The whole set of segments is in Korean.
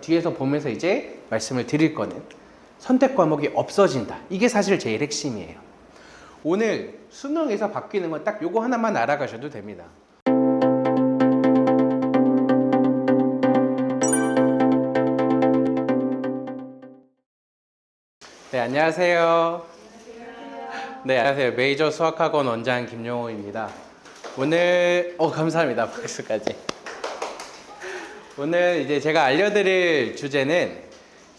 뒤에서 보면서 이제 말씀을 드릴 거는 선택 과목이 없어진다. 이게 사실 제일 핵심이에요. 오늘 수능에서 바뀌는 건 딱 요거 하나만 알아가셔도 됩니다. 네, 안녕하세요. 네, 안녕하세요. 메이저 수학학원 원장 김용호입니다. 오늘 감사합니다. 박수까지. 오늘 이제 제가 알려드릴 주제는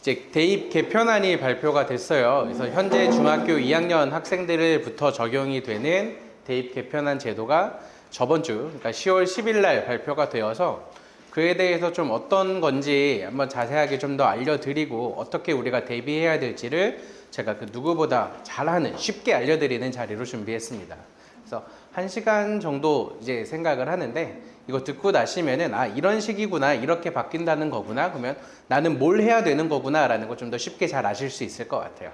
이제 대입 개편안이 발표가 됐어요. 그래서 현재 중학교 2학년 학생들부터 적용이 되는 대입 개편안 제도가 저번 주, 그러니까 10월 10일 날 발표가 되어서 그에 대해서 좀 어떤 건지 한번 자세하게 좀 더 알려드리고 어떻게 우리가 대비해야 될지를 제가 그 누구보다 잘하는, 쉽게 알려드리는 자리로 준비했습니다. 그래서 1시간 정도 이제 생각을 하는데 이거 듣고 나시면은 이런 식이구나, 이렇게 바뀐다는 거구나, 그러면 나는 뭘 해야 되는 거구나 라는 거 좀 더 쉽게 잘 아실 수 있을 것 같아요.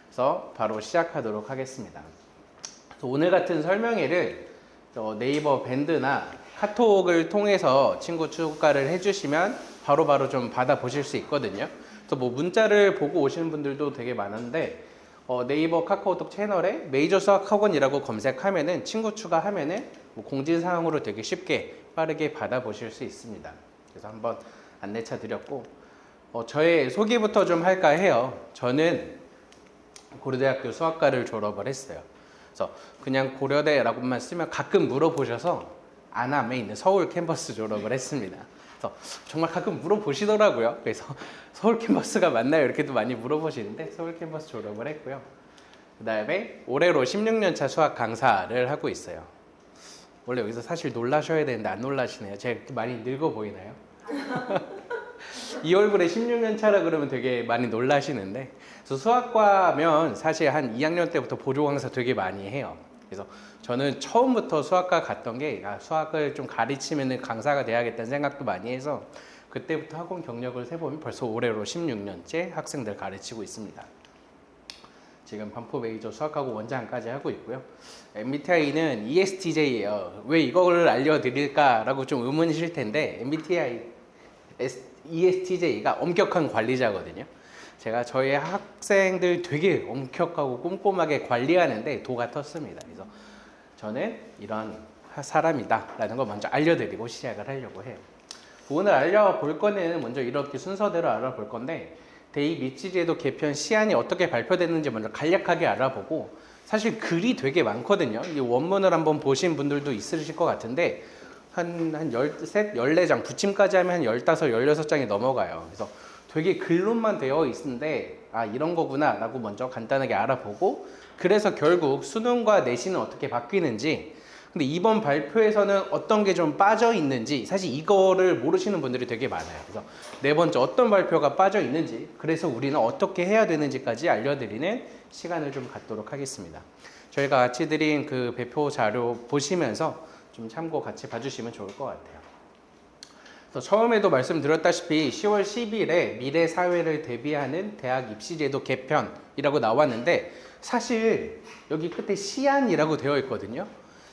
그래서 바로 시작하도록 하겠습니다. 그래서 오늘 같은 설명회를 네이버 밴드나 카톡을 통해서 친구 추가를 해주시면 바로바로 좀 받아보실 수 있거든요. 그래서 뭐 문자를 보고 오시는 분들도 되게 많은데 네이버 카카오톡 채널에 메이저 수학학원이라고 검색하면은 친구 추가하면은 뭐 공지사항으로 되게 쉽게 빠르게 받아보실 수 있습니다. 그래서 한번 안내차 드렸고 저의 소개부터 좀 할까 해요. 저는 고려대학교 수학과를 졸업을 했어요. 그래서 그냥 고려대라고만 쓰면 가끔 물어보셔서 안암에 있는 서울 캠퍼스 졸업을 했습니다. 그래서 정말 가끔 물어보시더라고요. 그래서 서울 캠퍼스가 맞나요? 이렇게도 많이 물어보시는데 서울 캠퍼스 졸업을 했고요. 그 다음에 올해로 16년차 수학 강사를 하고 있어요. 원래 여기서 사실 놀라셔야 되는데 안 놀라시네요. 제가 이렇게 많이 늙어 보이나요? 이 얼굴에 16년 차라 그러면 되게 많이 놀라시는데, 그래서 수학과면 사실 한 2학년 때부터 보조 강사 되게 많이 해요. 그래서 저는 처음부터 수학과 갔던 게 수학을 좀 가르치면 강사가 돼야겠다는 생각도 많이 해서 그때부터 학원 경력을 세보면 벌써 올해로 16년째 학생들 가르치고 있습니다. 지금 반포 메이저 수학학원 원장까지 하고 있고요. MBTI는 ESTJ예요. 왜 이거를 알려드릴까라고 좀 의문이실 텐데 MBTI ESTJ가 엄격한 관리자거든요. 제가 저희 학생들 되게 엄격하고 꼼꼼하게 관리하는데 도가 텄습니다. 그래서 저는 이런 사람이다 라는 걸 먼저 알려드리고 시작을 하려고 해요. 오늘 알려볼 거는 먼저 이렇게 순서대로 알아볼 건데 대입 입시제도 개편 시안이 어떻게 발표됐는지 먼저 간략하게 알아보고, 사실 글이 되게 많거든요. 이 원문을 한번 보신 분들도 있으실 것 같은데 한 13, 14장, 부침까지 하면 한 15, 16장이 넘어가요. 그래서 되게 글로만 되어 있는데 이런 거구나 라고 먼저 간단하게 알아보고, 그래서 결국 수능과 내신은 어떻게 바뀌는지, 근데 이번 발표에서는 어떤 게 좀 빠져 있는지 사실 이거를 모르시는 분들이 되게 많아요. 그래서 네 번째 어떤 발표가 빠져 있는지, 그래서 우리는 어떻게 해야 되는지까지 알려드리는 시간을 좀 갖도록 하겠습니다. 저희가 같이 드린 그 배포 자료 보시면서 좀 참고 같이 봐주시면 좋을 것 같아요. 그래서 처음에도 말씀드렸다시피 10월 10일에 미래 사회를 대비하는 대학 입시제도 개편이라고 나왔는데 사실 여기 끝에 시안이라고 되어 있거든요.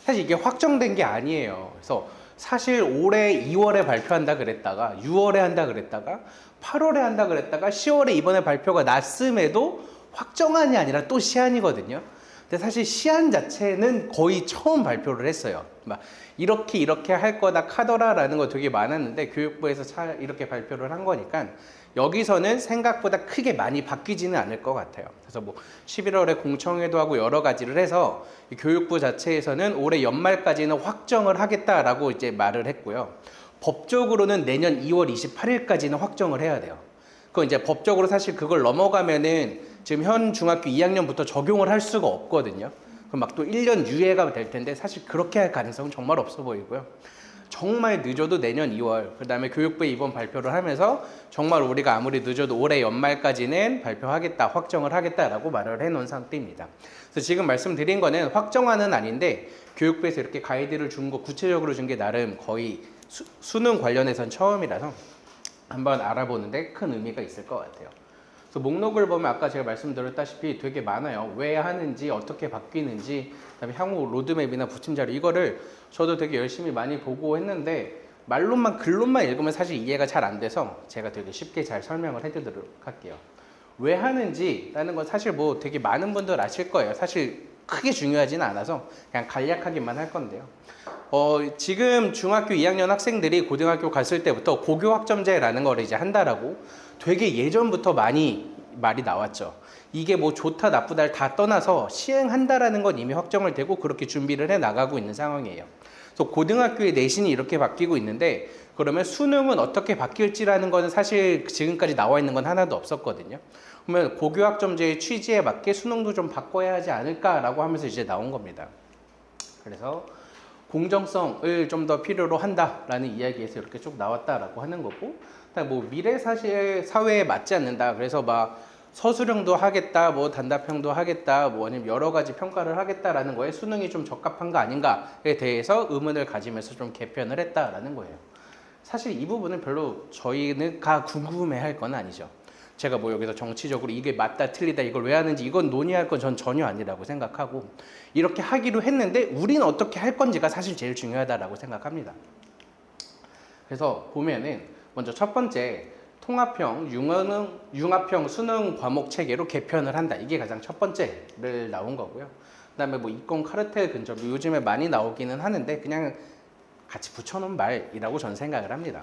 사실 이게 확정된 게 아니에요. 그래서 사실 올해 2월에 발표한다 그랬다가 6월에 한다 그랬다가 8월에 한다 그랬다가 10월에 이번에 발표가 났음에도 확정안이 아니라 또 시안이거든요. 근데 사실 시안 자체는 거의 처음 발표를 했어요. 막 이렇게 할 거다 카더라라는 거 되게 많았는데 교육부에서 이렇게 발표를 한 거니까 여기서는 생각보다 크게 많이 바뀌지는 않을 것 같아요. 그래서 뭐 11월에 공청회도 하고 여러 가지를 해서 교육부 자체에서는 올해 연말까지는 확정을 하겠다라고 이제 말을 했고요. 법적으로는 내년 2월 28일까지는 확정을 해야 돼요. 그건 이제 법적으로 사실 그걸 넘어가면은 지금 현 중학교 2학년부터 적용을 할 수가 없거든요. 그럼 막 또 1년 유예가 될 텐데 사실 그렇게 할 가능성은 정말 없어 보이고요. 정말 늦어도 내년 2월, 그 다음에 교육부에 이번 발표를 하면서 정말 우리가 아무리 늦어도 올해 연말까지는 발표하겠다, 확정을 하겠다라고 말을 해놓은 상태입니다. 그래서 지금 말씀드린 거는 확정안은 아닌데 교육부에서 이렇게 가이드를 준 거, 구체적으로 준 게 나름 거의 수능 관련해선 처음이라서 한번 알아보는데 큰 의미가 있을 것 같아요. 그래서 목록을 보면 아까 제가 말씀드렸다시피 되게 많아요. 왜 하는지, 어떻게 바뀌는지, 그다음에 향후 로드맵이나 부침자료, 이거를 저도 되게 열심히 많이 보고 했는데 말로만 글로만 읽으면 사실 이해가 잘 안 돼서 제가 되게 쉽게 잘 설명을 해드리도록 할게요. 왜 하는지라는 건 사실 뭐 되게 많은 분들 아실 거예요. 사실 크게 중요하지는 않아서 그냥 간략하기만 할 건데요. 지금 중학교 2학년 학생들이 고등학교 갔을 때부터 고교학점제라는 걸 이제 한다라고 되게 예전부터 많이 말이 나왔죠. 이게 뭐 좋다 나쁘다를 다 떠나서 시행한다라는 건 이미 확정을 되고 그렇게 준비를 해 나가고 있는 상황이에요. 그래서 고등학교의 내신이 이렇게 바뀌고 있는데 그러면 수능은 어떻게 바뀔지라는 거는 사실 지금까지 나와 있는 건 하나도 없었거든요. 그러면 고교학점제의 취지에 맞게 수능도 좀 바꿔야 하지 않을까라고 하면서 이제 나온 겁니다. 그래서 공정성을 좀 더 필요로 한다라는 이야기에서 이렇게 쭉 나왔다라고 하는 거고, 뭐 미래 사실 사회에 맞지 않는다. 그래서 막 서술형도 하겠다, 뭐 단답형도 하겠다, 뭐 아니면 여러 가지 평가를 하겠다라는 거에 수능이 좀 적합한 거 아닌가에 대해서 의문을 가지면서 좀 개편을 했다라는 거예요. 사실 이 부분은 별로 저희가 궁금해할 건 아니죠. 제가 뭐 여기서 정치적으로 이게 맞다 틀리다 이걸 왜 하는지 이건 논의할 건 전 전혀 아니라고 생각하고 이렇게 하기로 했는데 우린 어떻게 할 건지가 사실 제일 중요하다라고 생각합니다. 그래서 보면은 먼저 첫 번째 통합형, 융합형 수능 과목 체계로 개편을 한다. 이게 가장 첫 번째를 나온 거고요. 그다음에 뭐 이권 카르텔 근절 요즘에 많이 나오기는 하는데 그냥 같이 붙여놓은 말이라고 저는 생각을 합니다.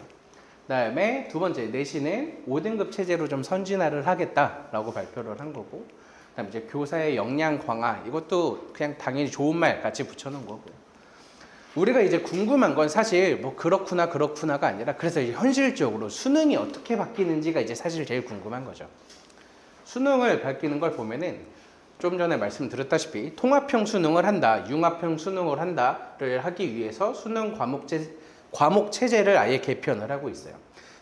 그다음에 두 번째 내신은 5등급 체제로 좀 선진화를 하겠다라고 발표를 한 거고, 그다음에 이제 교사의 역량 강화 이것도 그냥 당연히 좋은 말 같이 붙여놓은 거고요. 우리가 이제 궁금한 건 사실 뭐 그렇구나가 아니라 그래서 이제 현실적으로 수능이 어떻게 바뀌는지가 이제 사실 제일 궁금한 거죠. 수능을 바뀌는 걸 보면은 좀 전에 말씀드렸다시피 통합형 수능을 한다, 융합형 수능을 한다를 하기 위해서 수능 과목 체제를 아예 개편을 하고 있어요.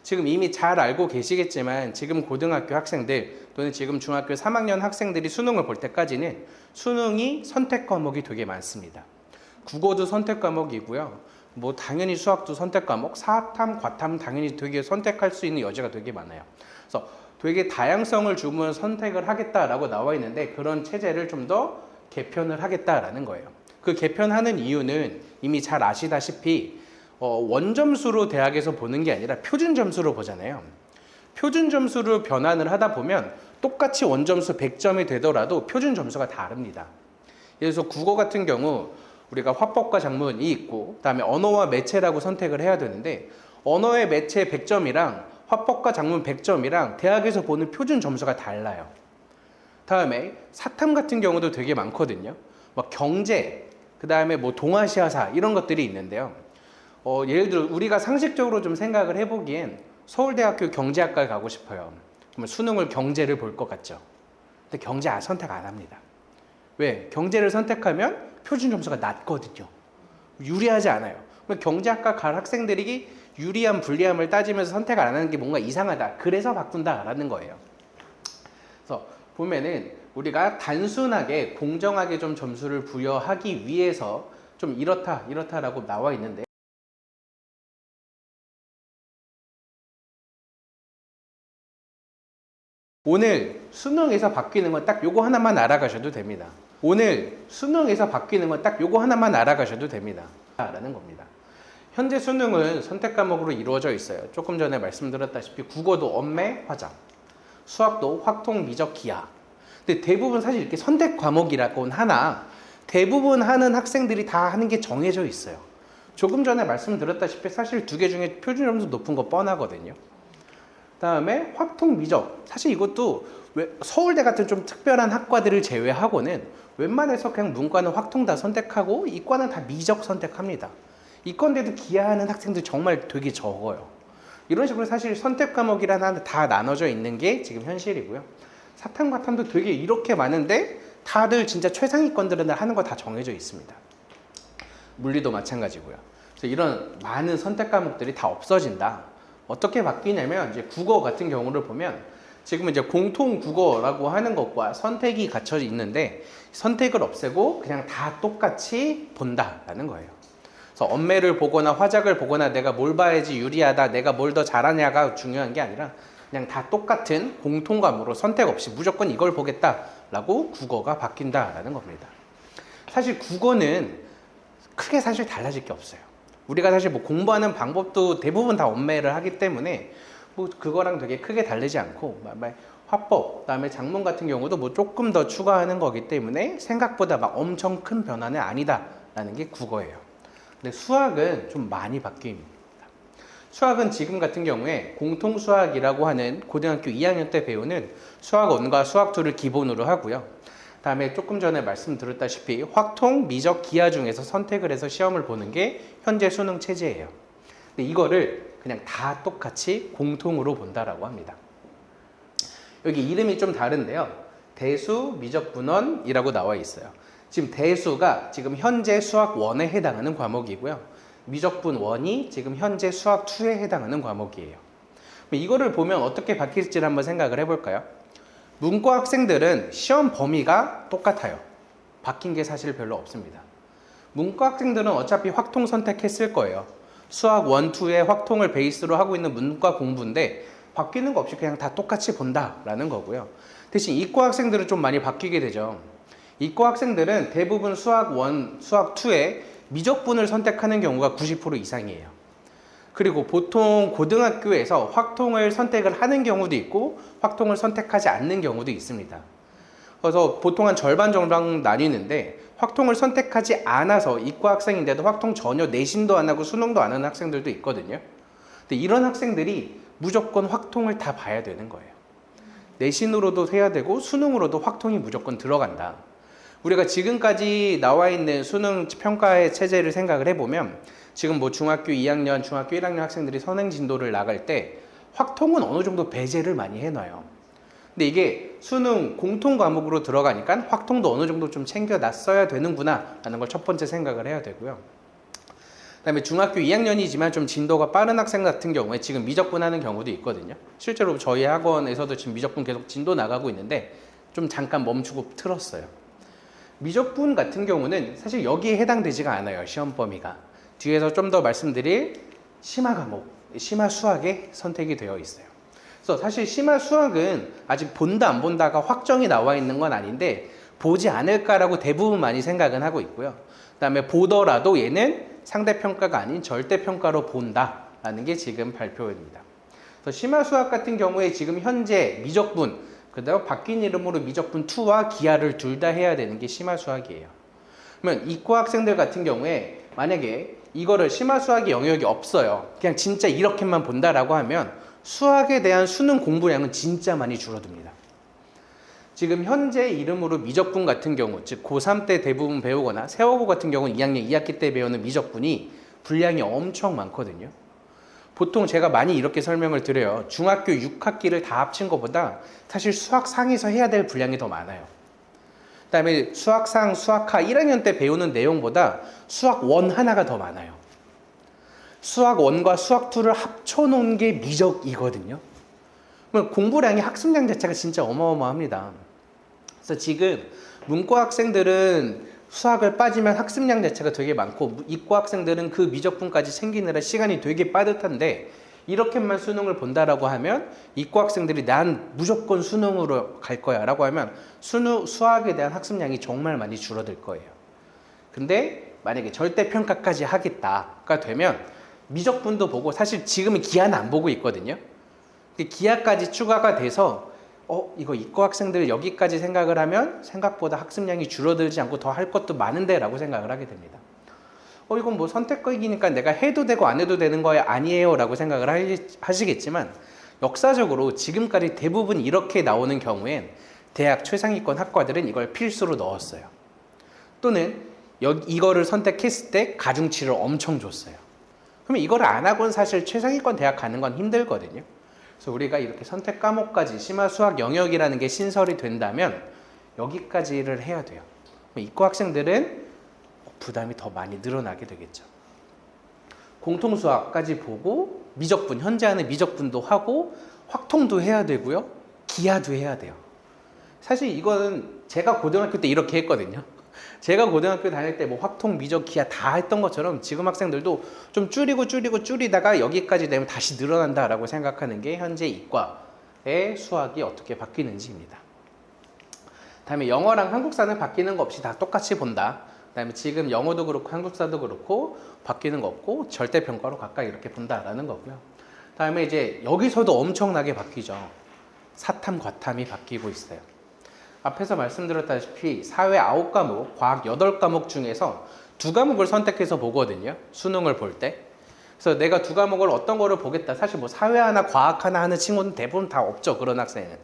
지금 이미 잘 알고 계시겠지만 지금 고등학교 학생들 또는 지금 중학교 3학년 학생들이 수능을 볼 때까지는 수능이 선택 과목이 되게 많습니다. 국어도 선택 과목이고요. 뭐 당연히 수학도 선택 과목, 사탐, 과탐 당연히 되게 선택할 수 있는 여지가 되게 많아요. 그래서 되게 다양성을 주면 선택을 하겠다라고 나와 있는데 그런 체제를 좀 더 개편을 하겠다라는 거예요. 그 개편하는 이유는 이미 잘 아시다시피 원점수로 대학에서 보는 게 아니라 표준 점수로 보잖아요. 표준 점수로 변환을 하다 보면 똑같이 원점수 100점이 되더라도 표준 점수가 다릅니다. 그래서 국어 같은 경우 우리가 화법과 작문이 있고 그다음에 언어와 매체라고 선택을 해야 되는데 언어의 매체 100점이랑 화법과 작문 100점이랑 대학에서 보는 표준 점수가 달라요. 다음에 사탐 같은 경우도 되게 많거든요. 막 경제, 그다음에 뭐 동아시아사 이런 것들이 있는데요. 예를 들어 우리가 상식적으로 좀 생각을 해보기엔 서울대학교 경제학과에 가고 싶어요. 그러면 수능을 경제를 볼 것 같죠. 근데 경제 선택 안 합니다. 왜? 경제를 선택하면 표준 점수가 낮거든요. 유리하지 않아요. 경제학과 갈 학생들이 유리함, 불리함을 따지면서 선택을 안 하는 게 뭔가 이상하다. 그래서 바꾼다라는 거예요. 그래서 보면은 우리가 단순하게 공정하게 좀 점수를 부여하기 위해서 좀 이렇다라고 나와 있는데 오늘 수능에서 바뀌는 건 딱 요거 하나만 알아가셔도 됩니다. 오늘 수능에서 바뀌는 건 딱 요거 하나만 알아가셔도 됩니다. 라는 겁니다. 현재 수능은 선택 과목으로 이루어져 있어요. 조금 전에 말씀드렸다시피 국어도 언매, 화작, 수학도 확통, 미적, 기하. 근데 대부분 사실 이렇게 선택 과목이라고는 하나 대부분 하는 학생들이 다 하는 게 정해져 있어요. 조금 전에 말씀드렸다시피 사실 두 개 중에 표준 점수 높은 거 뻔하거든요. 다음에 확통, 미적. 사실 이것도 서울대 같은 좀 특별한 학과들을 제외하고는 웬만해서 그냥 문과는 확통 다 선택하고 이과는 다 미적 선택합니다. 이과인데도 기하하는 학생들 정말 되게 적어요. 이런 식으로 사실 선택 과목이라는 다 나눠져 있는 게 지금 현실이고요. 사탐, 과탐도 되게 이렇게 많은데 다들 진짜 최상위권들은 하는 거 다 정해져 있습니다. 물리도 마찬가지고요. 그래서 이런 많은 선택 과목들이 다 없어진다. 어떻게 바뀌냐면 이제 국어 같은 경우를 보면 지금 이제 공통 국어라고 하는 것과 선택이 갖춰져 있는데 선택을 없애고 그냥 다 똑같이 본다라는 거예요. 그래서 언매를 보거나 화작을 보거나 내가 뭘 봐야지 유리하다, 내가 뭘 더 잘하냐가 중요한 게 아니라 그냥 다 똑같은 공통감으로 선택 없이 무조건 이걸 보겠다라고 국어가 바뀐다라는 겁니다. 사실 국어는 크게 사실 달라질 게 없어요. 우리가 사실 뭐 공부하는 방법도 대부분 다 엄매를 하기 때문에 뭐 그거랑 되게 크게 다르지 않고, 화법, 그다음에 작문 같은 경우도 뭐 조금 더 추가하는 거기 때문에 생각보다 막 엄청 큰 변화는 아니다라는 게 국어예요. 근데 수학은 좀 많이 바뀝니다. 수학은 지금 같은 경우에 공통수학이라고 하는 고등학교 2학년 때 배우는 수학 1과 수학 2를 기본으로 하고요. 다음에 조금 전에 말씀드렸다시피 확통, 미적, 기하 중에서 선택을 해서 시험을 보는 게 현재 수능 체제예요. 근데 이거를 그냥 다 똑같이 공통으로 본다라고 합니다. 여기 이름이 좀 다른데요. 대수, 미적, 분원이라고 나와 있어요. 지금 대수가 지금 현재 수학 1에 해당하는 과목이고요. 미적분 1이 지금 현재 수학 2에 해당하는 과목이에요. 이거를 보면 어떻게 바뀔지를 한번 생각을 해볼까요? 문과 학생들은 시험 범위가 똑같아요. 바뀐 게 사실 별로 없습니다. 문과 학생들은 어차피 확통 선택했을 거예요. 수학 1, 2의 확통을 베이스로 하고 있는 문과 공부인데 바뀌는 거 없이 그냥 다 똑같이 본다라는 거고요. 대신 이과 학생들은 좀 많이 바뀌게 되죠. 이과 학생들은 대부분 수학 1, 수학 2에 미적분을 선택하는 경우가 90% 이상이에요. 그리고 보통 고등학교에서 확통을 선택을 하는 경우도 있고 확통을 선택하지 않는 경우도 있습니다. 그래서 보통 한 절반 정도 나뉘는데 확통을 선택하지 않아서 이과 학생인데도 확통 전혀 내신도 안 하고 수능도 안 하는 학생들도 있거든요. 근데 이런 학생들이 무조건 확통을 다 봐야 되는 거예요. 내신으로도 해야 되고 수능으로도 확통이 무조건 들어간다. 우리가 지금까지 나와 있는 수능 평가의 체제를 생각을 해보면 지금 뭐 중학교 2학년, 중학교 1학년 학생들이 선행 진도를 나갈 때 확통은 어느 정도 배제를 많이 해놔요. 근데 이게 수능 공통 과목으로 들어가니까 확통도 어느 정도 좀 챙겨놨어야 되는구나 라는 걸 첫 번째 생각을 해야 되고요. 그 다음에 중학교 2학년이지만 좀 진도가 빠른 학생 같은 경우에 지금 미적분 하는 경우도 있거든요. 실제로 저희 학원에서도 지금 미적분 계속 진도 나가고 있는데 좀 잠깐 멈추고 틀었어요. 미적분 같은 경우는 사실 여기에 해당되지가 않아요. 시험 범위가. 뒤에서 좀 더 말씀드릴 심화 과목, 심화 수학에 선택이 되어 있어요. 그래서 사실 심화 수학은 아직 본다 안 본다가 확정이 나와 있는 건 아닌데 보지 않을까라고 대부분 많이 생각은 하고 있고요. 그 다음에 보더라도 얘는 상대평가가 아닌 절대평가로 본다라는 게 지금 발표입니다. 그래서 심화 수학 같은 경우에 지금 현재 미적분, 그다음 바뀐 이름으로 미적분 2와 기하를 둘 다 해야 되는 게 심화 수학이에요. 그러면 이과 학생들 같은 경우에 만약에 이거를 심화 수학의 영역이 없어요. 그냥 진짜 이렇게만 본다라고 하면 수학에 대한 수능 공부량은 진짜 많이 줄어듭니다. 지금 현재 이름으로 미적분 같은 경우, 즉 고3 때 대부분 배우거나 세어고 같은 경우는 2학년 2학기 때 배우는 미적분이 분량이 엄청 많거든요. 보통 제가 많이 이렇게 설명을 드려요. 중학교 6학기를 다 합친 것보다 사실 수학상에서 해야 될 분량이 더 많아요. 그 다음에 수학상, 수학하 1학년 때 배우는 내용보다 수학 1 하나가 더 많아요. 수학 1과 수학 2를 합쳐놓은 게 미적이거든요. 그러면 공부량이 학습량 자체가 진짜 어마어마합니다. 그래서 지금 문과 학생들은 수학을 빠지면 학습량 자체가 되게 많고 이과 학생들은 그 미적분까지 챙기느라 시간이 되게 빠듯한데 이렇게만 수능을 본다라고 하면 이과 학생들이 난 무조건 수능으로 갈 거야 라고 하면 수학에 대한 학습량이 정말 많이 줄어들 거예요. 근데 만약에 절대평가까지 하겠다가 되면 미적분도 보고 사실 지금은 기하는 안 보고 있거든요. 기하까지 추가가 돼서 이거 이과 학생들 여기까지 생각을 하면 생각보다 학습량이 줄어들지 않고 더 할 것도 많은데 라고 생각을 하게 됩니다. 이건 뭐 선택권이니까 내가 해도 되고 안 해도 되는 거야 아니에요 라고 생각을 하시겠지만 역사적으로 지금까지 대부분 이렇게 나오는 경우엔 대학 최상위권 학과들은 이걸 필수로 넣었어요. 또는 이거를 선택했을 때 가중치를 엄청 줬어요. 그러면 이걸 안 하고는 사실 최상위권 대학 가는 건 힘들거든요. 그래서 우리가 이렇게 선택 과목까지 심화 수학 영역이라는 게 신설이 된다면 여기까지를 해야 돼요. 이과 학생들은 부담이 더 많이 늘어나게 되겠죠. 공통수학까지 보고 미적분, 현재 하는 미적분도 하고 확통도 해야 되고요. 기하도 해야 돼요. 사실 이거는 제가 고등학교 때 이렇게 했거든요. 제가 고등학교 다닐 때 뭐 확통, 미적, 기하 다 했던 것처럼 지금 학생들도 좀 줄이다가 여기까지 되면 다시 늘어난다라고 생각하는 게 현재 이과의 수학이 어떻게 바뀌는지입니다. 다음에 영어랑 한국사는 바뀌는 거 없이 다 똑같이 본다. 그다음에 지금 영어도 그렇고 한국사도 그렇고 바뀌는 거 없고 절대평가로 각각 이렇게 본다라는 거고요. 그다음에 이제 여기서도 엄청나게 바뀌죠. 사탐, 과탐이 바뀌고 있어요. 앞에서 말씀드렸다시피 사회 9과목, 과학 8과목 중에서 2과목을 선택해서 보거든요. 수능을 볼 때. 그래서 내가 2과목을 어떤 거를 보겠다. 사실 뭐 사회 하나, 과학 하나 하는 친구는 대부분 다 없죠. 그런 학생은.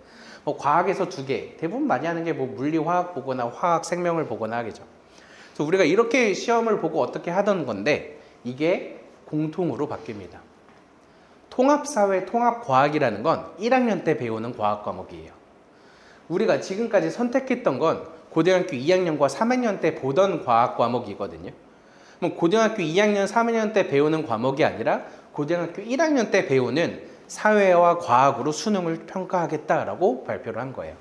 뭐 과학에서 2개. 대부분 많이 하는 게 뭐 물리, 화학 보거나 화학, 생명을 보거나 하겠죠. 그래서 우리가 이렇게 시험을 보고 어떻게 하던 건데 이게 공통으로 바뀝니다. 통합사회, 통합과학이라는 건 1학년 때 배우는 과학 과목이에요. 우리가 지금까지 선택했던 건 고등학교 2학년과 3학년 때 보던 과학 과목이거든요. 그럼 고등학교 2학년, 3학년 때 배우는 과목이 아니라 고등학교 1학년 때 배우는 사회와 과학으로 수능을 평가하겠다라고 발표를 한 거예요.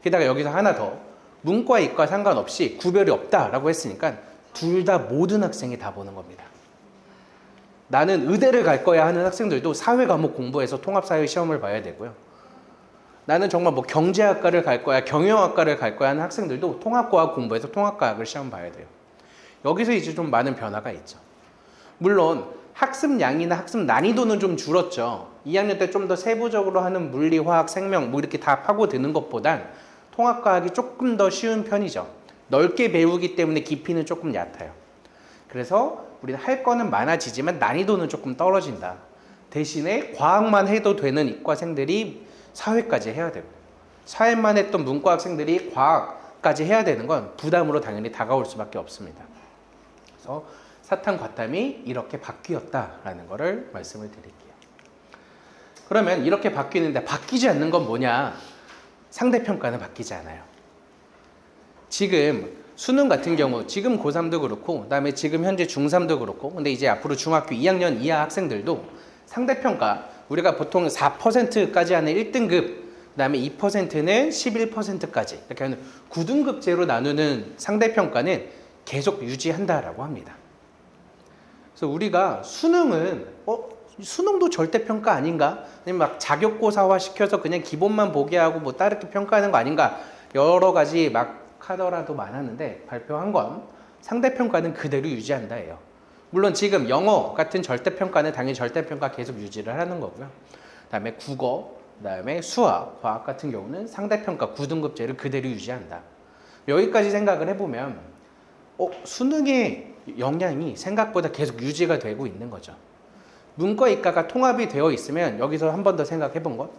게다가 여기서 하나 더, 문과, 이과 상관없이 구별이 없다라고 했으니까 둘 다 모든 학생이 다 보는 겁니다. 나는 의대를 갈 거야 하는 학생들도 사회 과목 공부해서 통합사회 시험을 봐야 되고요. 나는 정말 뭐 경제학과를 갈 거야, 경영학과를 갈 거야 하는 학생들도 통합과학 공부해서 통합과학을 시험 봐야 돼요. 여기서 이제 좀 많은 변화가 있죠. 물론 학습량이나 학습 난이도는 좀 줄었죠. 2학년 때 좀 더 세부적으로 하는 물리, 화학, 생명 뭐 이렇게 다 파고드는 것보단 통합과학이 조금 더 쉬운 편이죠. 넓게 배우기 때문에 깊이는 조금 얕아요. 그래서 우리는 할 거는 많아지지만 난이도는 조금 떨어진다. 대신에 과학만 해도 되는 이과생들이 사회까지 해야 되고 사회만 했던 문과 학생들이 과학까지 해야 되는 건 부담으로 당연히 다가올 수밖에 없습니다. 그래서 사탐, 과탐이 이렇게 바뀌었다라는 거를 말씀을 드릴게요. 그러면 이렇게 바뀌는데 바뀌지 않는 건 뭐냐? 상대평가는 바뀌지 않아요. 지금 수능 같은 경우 지금 고3도 그렇고 그다음에 지금 현재 중3도 그렇고 근데 이제 앞으로 중학교 2학년 이하 학생들도 상대평가 우리가 보통 4%까지 하는 1등급 그다음에 2%는 11%까지 이렇게 하는 9등급제로 나누는 상대평가는 계속 유지한다라고 합니다. 그래서 우리가 수능은 수능도 절대평가 아닌가? 아니면 막 자격고사화 시켜서 그냥 기본만 보게 하고 뭐 따르게 평가하는 거 아닌가? 여러 가지 막 하더라도 많았는데 발표한 건 상대평가는 그대로 유지한다예요. 물론 지금 영어 같은 절대평가는 당연히 절대평가 계속 유지를 하는 거고요. 그다음에 국어, 그다음에 수학, 과학 같은 경우는 상대평가 9등급제를 그대로 유지한다. 여기까지 생각을 해보면 수능의 영향이 생각보다 계속 유지가 되고 있는 거죠. 문과, 이과가 통합이 되어 있으면 여기서 한 번 더 생각해 본 건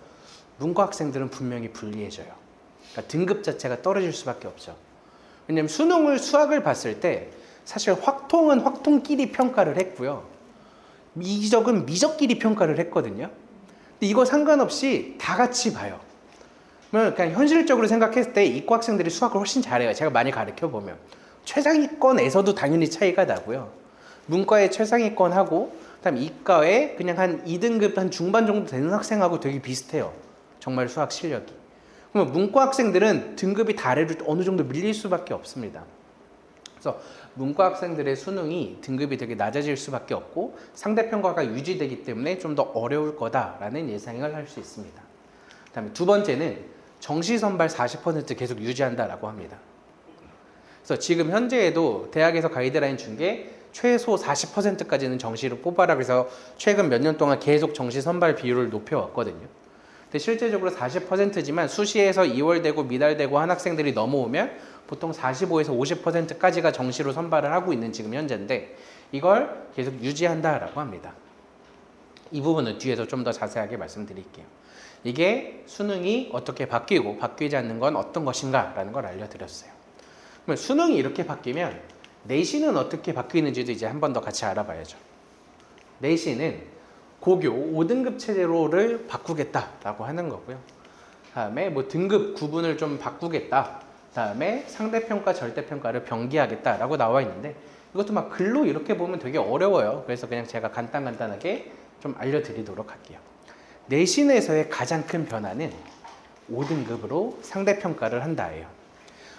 문과 학생들은 분명히 불리해져요. 그러니까 등급 자체가 떨어질 수밖에 없죠. 왜냐하면 수학을 봤을 때 사실 확통은 확통끼리 평가를 했고요. 미적은 미적끼리 평가를 했거든요. 근데 이거 상관없이 다 같이 봐요. 그냥 현실적으로 생각했을 때 이과 학생들이 수학을 훨씬 잘해요. 제가 많이 가르쳐 보면 최상위권에서도 당연히 차이가 나고요. 문과의 최상위권하고 그다음 이과의 그냥 한 2등급 한 중반 정도 되는 학생하고 되게 비슷해요. 정말 수학 실력이. 그러면 문과 학생들은 등급이 다 아래로 어느 정도 밀릴 수밖에 없습니다. 그래서 문과 학생들의 수능이 등급이 되게 낮아질 수밖에 없고 상대평가가 유지되기 때문에 좀 더 어려울 거다라는 예상을 할 수 있습니다. 그다음에 두 번째는 정시 선발 40% 계속 유지한다라고 합니다. 그래서 지금 현재에도 대학에서 가이드라인 준 게 최소 40%까지는 정시를 뽑아라 그래서 최근 몇 년 동안 계속 정시 선발 비율을 높여왔거든요. 근데 실제적으로 40%지만 수시에서 2월되고 미달되고 한 학생들이 넘어오면 보통 45에서 50%까지가 정시로 선발을 하고 있는 지금 현재인데 이걸 계속 유지한다라고 합니다. 이 부분은 뒤에서 좀 더 자세하게 말씀드릴게요. 이게 수능이 어떻게 바뀌고 바뀌지 않는 건 어떤 것인가 라는 걸 알려드렸어요. 그러면 수능이 이렇게 바뀌면 내신은 어떻게 바뀌는지도 이제 한 번 더 같이 알아봐야죠. 내신은 고교 5등급 체제로를 바꾸겠다라고 하는 거고요. 다음에 뭐 등급 구분을 좀 바꾸겠다. 다음에 상대평가, 절대평가를 병기하겠다라고 나와 있는데 이것도 막 글로 이렇게 보면 되게 어려워요. 그래서 그냥 제가 간단하게 좀 알려드리도록 할게요. 내신에서의 가장 큰 변화는 5등급으로 상대평가를 한다예요.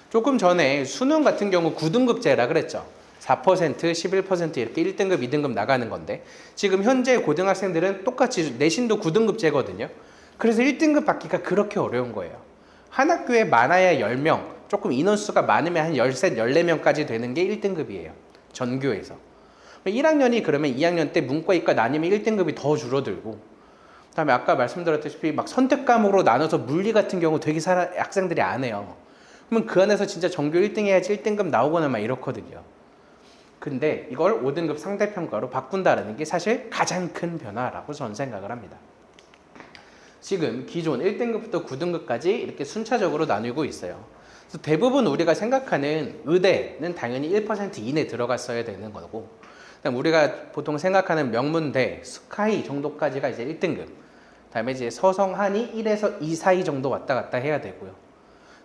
조금 전에 수능 같은 경우 9등급제라 그랬죠. 4%, 11% 이렇게 1등급, 2등급 나가는 건데 지금 현재 고등학생들은 똑같이 내신도 9등급제거든요. 그래서 1등급 받기가 그렇게 어려운 거예요. 한 학교에 많아야 10명, 조금 인원수가 많으면 한 13, 14명까지 되는 게 1등급이에요. 전교에서. 1학년이 그러면 2학년 때 문과, 이과 나뉘면 1등급이 더 줄어들고, 그다음에 아까 말씀드렸다시피 막 선택 과목으로 나눠서 물리 같은 경우 되게 학생들이 안 해요. 그러면 그 안에서 진짜 전교 1등 해야지 1등급 나오거나 막 이렇거든요. 근데 이걸 5등급 상대평가로 바꾼다는 게 사실 가장 큰 변화라고 저는 생각을 합니다. 지금 기존 1등급부터 9등급까지 이렇게 순차적으로 나누고 있어요. 그래서 대부분 우리가 생각하는 의대는 당연히 1% 이내 들어갔어야 되는 거고, 그다음 우리가 보통 생각하는 명문대, 스카이 정도까지가 이제 1등급. 다음에 이제 서성, 한이 1에서 2 사이 정도 왔다 갔다 해야 되고요.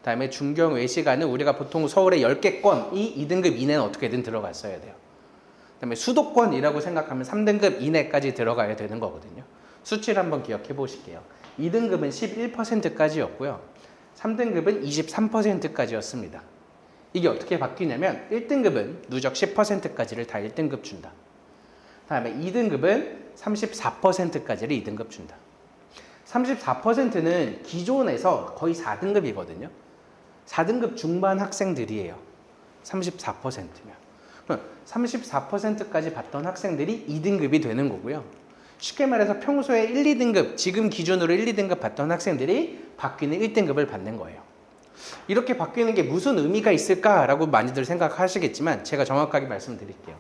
다음에 중경, 외시가는 우리가 보통 서울의 10개권이 2등급 이내는 어떻게든 들어갔어야 돼요. 그다음에 수도권이라고 생각하면 3등급 이내까지 들어가야 되는 거거든요. 수치를 한번 기억해 보실게요. 2등급은 11%까지였고요. 3등급은 23%까지였습니다. 이게 어떻게 바뀌냐면 1등급은 누적 10%까지를 다 1등급 준다. 다음에 2등급은 34%까지를 2등급 준다. 34%는 기존에서 거의 4등급이거든요. 4등급 중반 학생들이에요. 34%면. 34%까지 받던 학생들이 2등급이 되는 거고요. 쉽게 말해서 평소에 1, 2등급, 지금 기준으로 1, 2등급 받던 학생들이 바뀌는 1등급을 받는 거예요. 이렇게 바뀌는 게 무슨 의미가 있을까라고 많이들 생각하시겠지만 제가 정확하게 말씀드릴게요.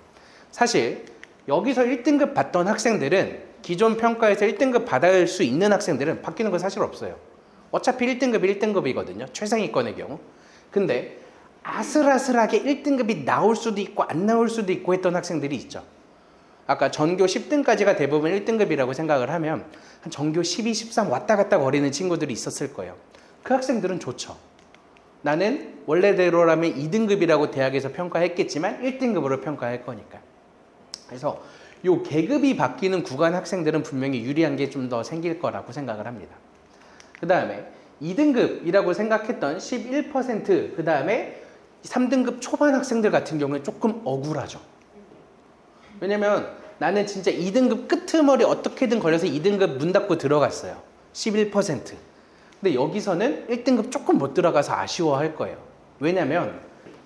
사실 여기서 1등급 받던 학생들은 기존 평가에서 1등급 받을 수 있는 학생들은 바뀌는 건 사실 없어요. 어차피 1등급이 1등급이거든요. 최상위권의 경우. 근데 아슬아슬하게 1등급이 나올 수도 있고 안 나올 수도 있고 했던 학생들이 있죠. 아까 전교 10등까지가 대부분 1등급이라고 생각을 하면 한 전교 12, 13 왔다 갔다 거리는 친구들이 있었을 거예요. 그 학생들은 좋죠. 나는 원래대로라면 2등급이라고 대학에서 평가했겠지만 1등급으로 평가할 거니까. 그래서 요 계급이 바뀌는 구간 학생들은 분명히 유리한 게 좀 더 생길 거라고 생각을 합니다. 그 다음에 2등급이라고 생각했던 11%, 그 다음에 3등급 초반 학생들 같은 경우에 조금 억울하죠. 왜냐면 나는 진짜 2등급 끄트머리 어떻게든 걸려서 2등급 문 닫고 들어갔어요. 11%. 근데 여기서는 1등급 조금 못 들어가서 아쉬워할 거예요. 왜냐면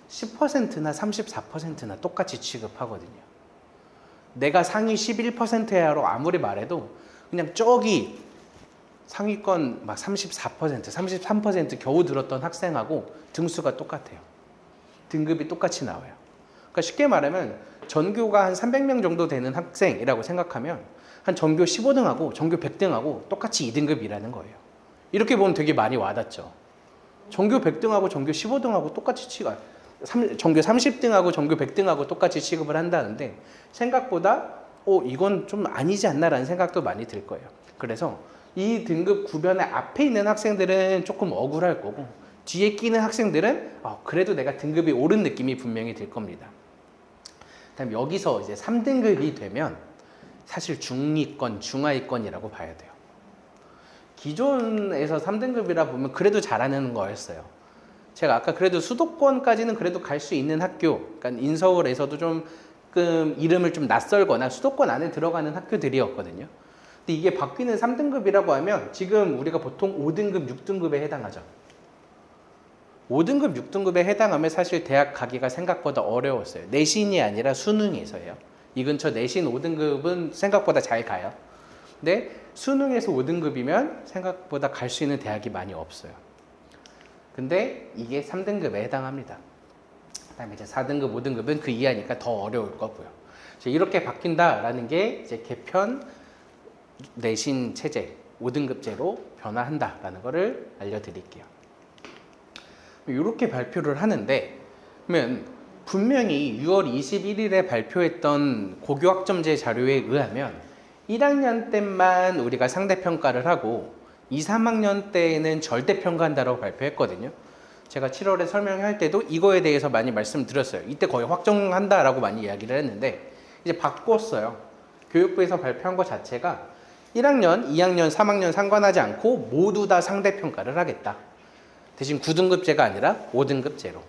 10%나 34%나 똑같이 취급하거든요. 내가 상위 11%야로 아무리 말해도 그냥 저기 상위권 막 34%, 33% 겨우 들었던 학생하고 등수가 똑같아요. 등급이 똑같이 나와요. 그러니까 쉽게 말하면 전교가 한 300명 정도 되는 학생이라고 생각하면 한 전교 15등하고 전교 100등하고 똑같이 2등급이라는 거예요. 이렇게 보면 되게 많이 와닿죠. 전교 100등하고 전교 15등하고 똑같이 전교 30등하고 전교 100등하고 똑같이 취급을 한다는데 생각보다 이건 좀 아니지 않나라는 생각도 많이 들 거예요. 그래서 이 등급 구변의 앞에 있는 학생들은 조금 억울할 거고 뒤에 끼는 학생들은 그래도 내가 등급이 오른 느낌이 분명히 들 겁니다. 그다음 여기서 이제 3등급이 되면 사실 중위권, 중하위권이라고 봐야 돼요. 기존에서 3등급이라 보면 그래도 잘하는 거였어요. 제가 아까 그래도 수도권까지는 그래도 갈 수 있는 학교, 그러니까 인서울에서도 좀 이름을 좀 낯설거나 수도권 안에 들어가는 학교들이었거든요. 근데 이게 바뀌는 3등급이라고 하면 지금 우리가 보통 5등급, 6등급에 해당하죠. 5등급, 6등급에 해당하면 사실 대학 가기가 생각보다 어려웠어요. 내신이 아니라 수능에서예요. 이 근처 내신 5등급은 생각보다 잘 가요. 근데 수능에서 5등급이면 생각보다 갈 수 있는 대학이 많이 없어요. 근데 이게 3등급에 해당합니다. 그다음에 이제 4등급, 5등급은 그 이하니까 더 어려울 거고요. 이렇게 바뀐다라는 게 이제 개편 내신 체제 5등급제로 변화한다라는 거를 알려드릴게요. 이렇게 발표를 하는데, 그러면 분명히 6월 21일에 발표했던 고교학점제 자료에 의하면 1학년 때만 우리가 상대평가를 하고 2, 3학년 때는 절대평가한다라고 발표했거든요. 제가 7월에 설명할 때도 이거에 대해서 많이 말씀드렸어요. 이때 거의 확정한다라고 많이 이야기를 했는데 이제 바꿨어요. 교육부에서 발표한 것 자체가 1학년, 2학년, 3학년 상관하지 않고 모두 다 상대평가를 하겠다. 대신 9등급제가 아니라 5등급제로.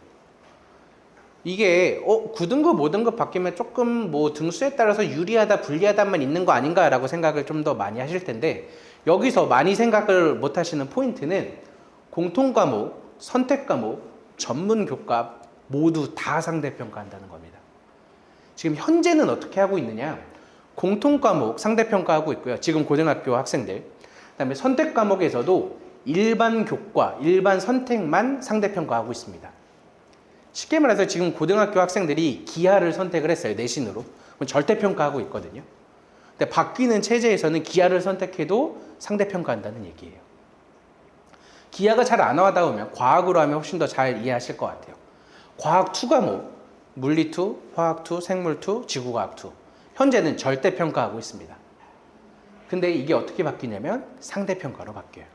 이게 9등급, 5등급 바뀌면 조금 뭐 등수에 따라서 유리하다, 불리하다만 있는 거 아닌가라고 생각을 좀 더 많이 하실 텐데 여기서 많이 생각을 못 하시는 포인트는 공통과목, 선택과목, 전문 교과 모두 다 상대평가한다는 겁니다. 지금 현재는 어떻게 하고 있느냐? 공통 과목 상대평가하고 있고요. 지금 고등학교 학생들. 그다음에 선택 과목에서도 일반 교과, 일반 선택만 상대평가하고 있습니다. 쉽게 말해서 지금 고등학교 학생들이 기하를 선택을 했어요. 내신으로. 그럼 절대평가하고 있거든요. 근데 바뀌는 체제에서는 기하를 선택해도 상대평가한다는 얘기예요. 기하가 잘 안 와닿으면 과학으로 하면 훨씬 더 잘 이해하실 것 같아요. 과학 2 과목, 물리 2, 화학 2, 생물 2, 지구과학 2. 현재는 절대평가하고 있습니다. 근데 이게 어떻게 바뀌냐면 상대평가로 바뀌어요.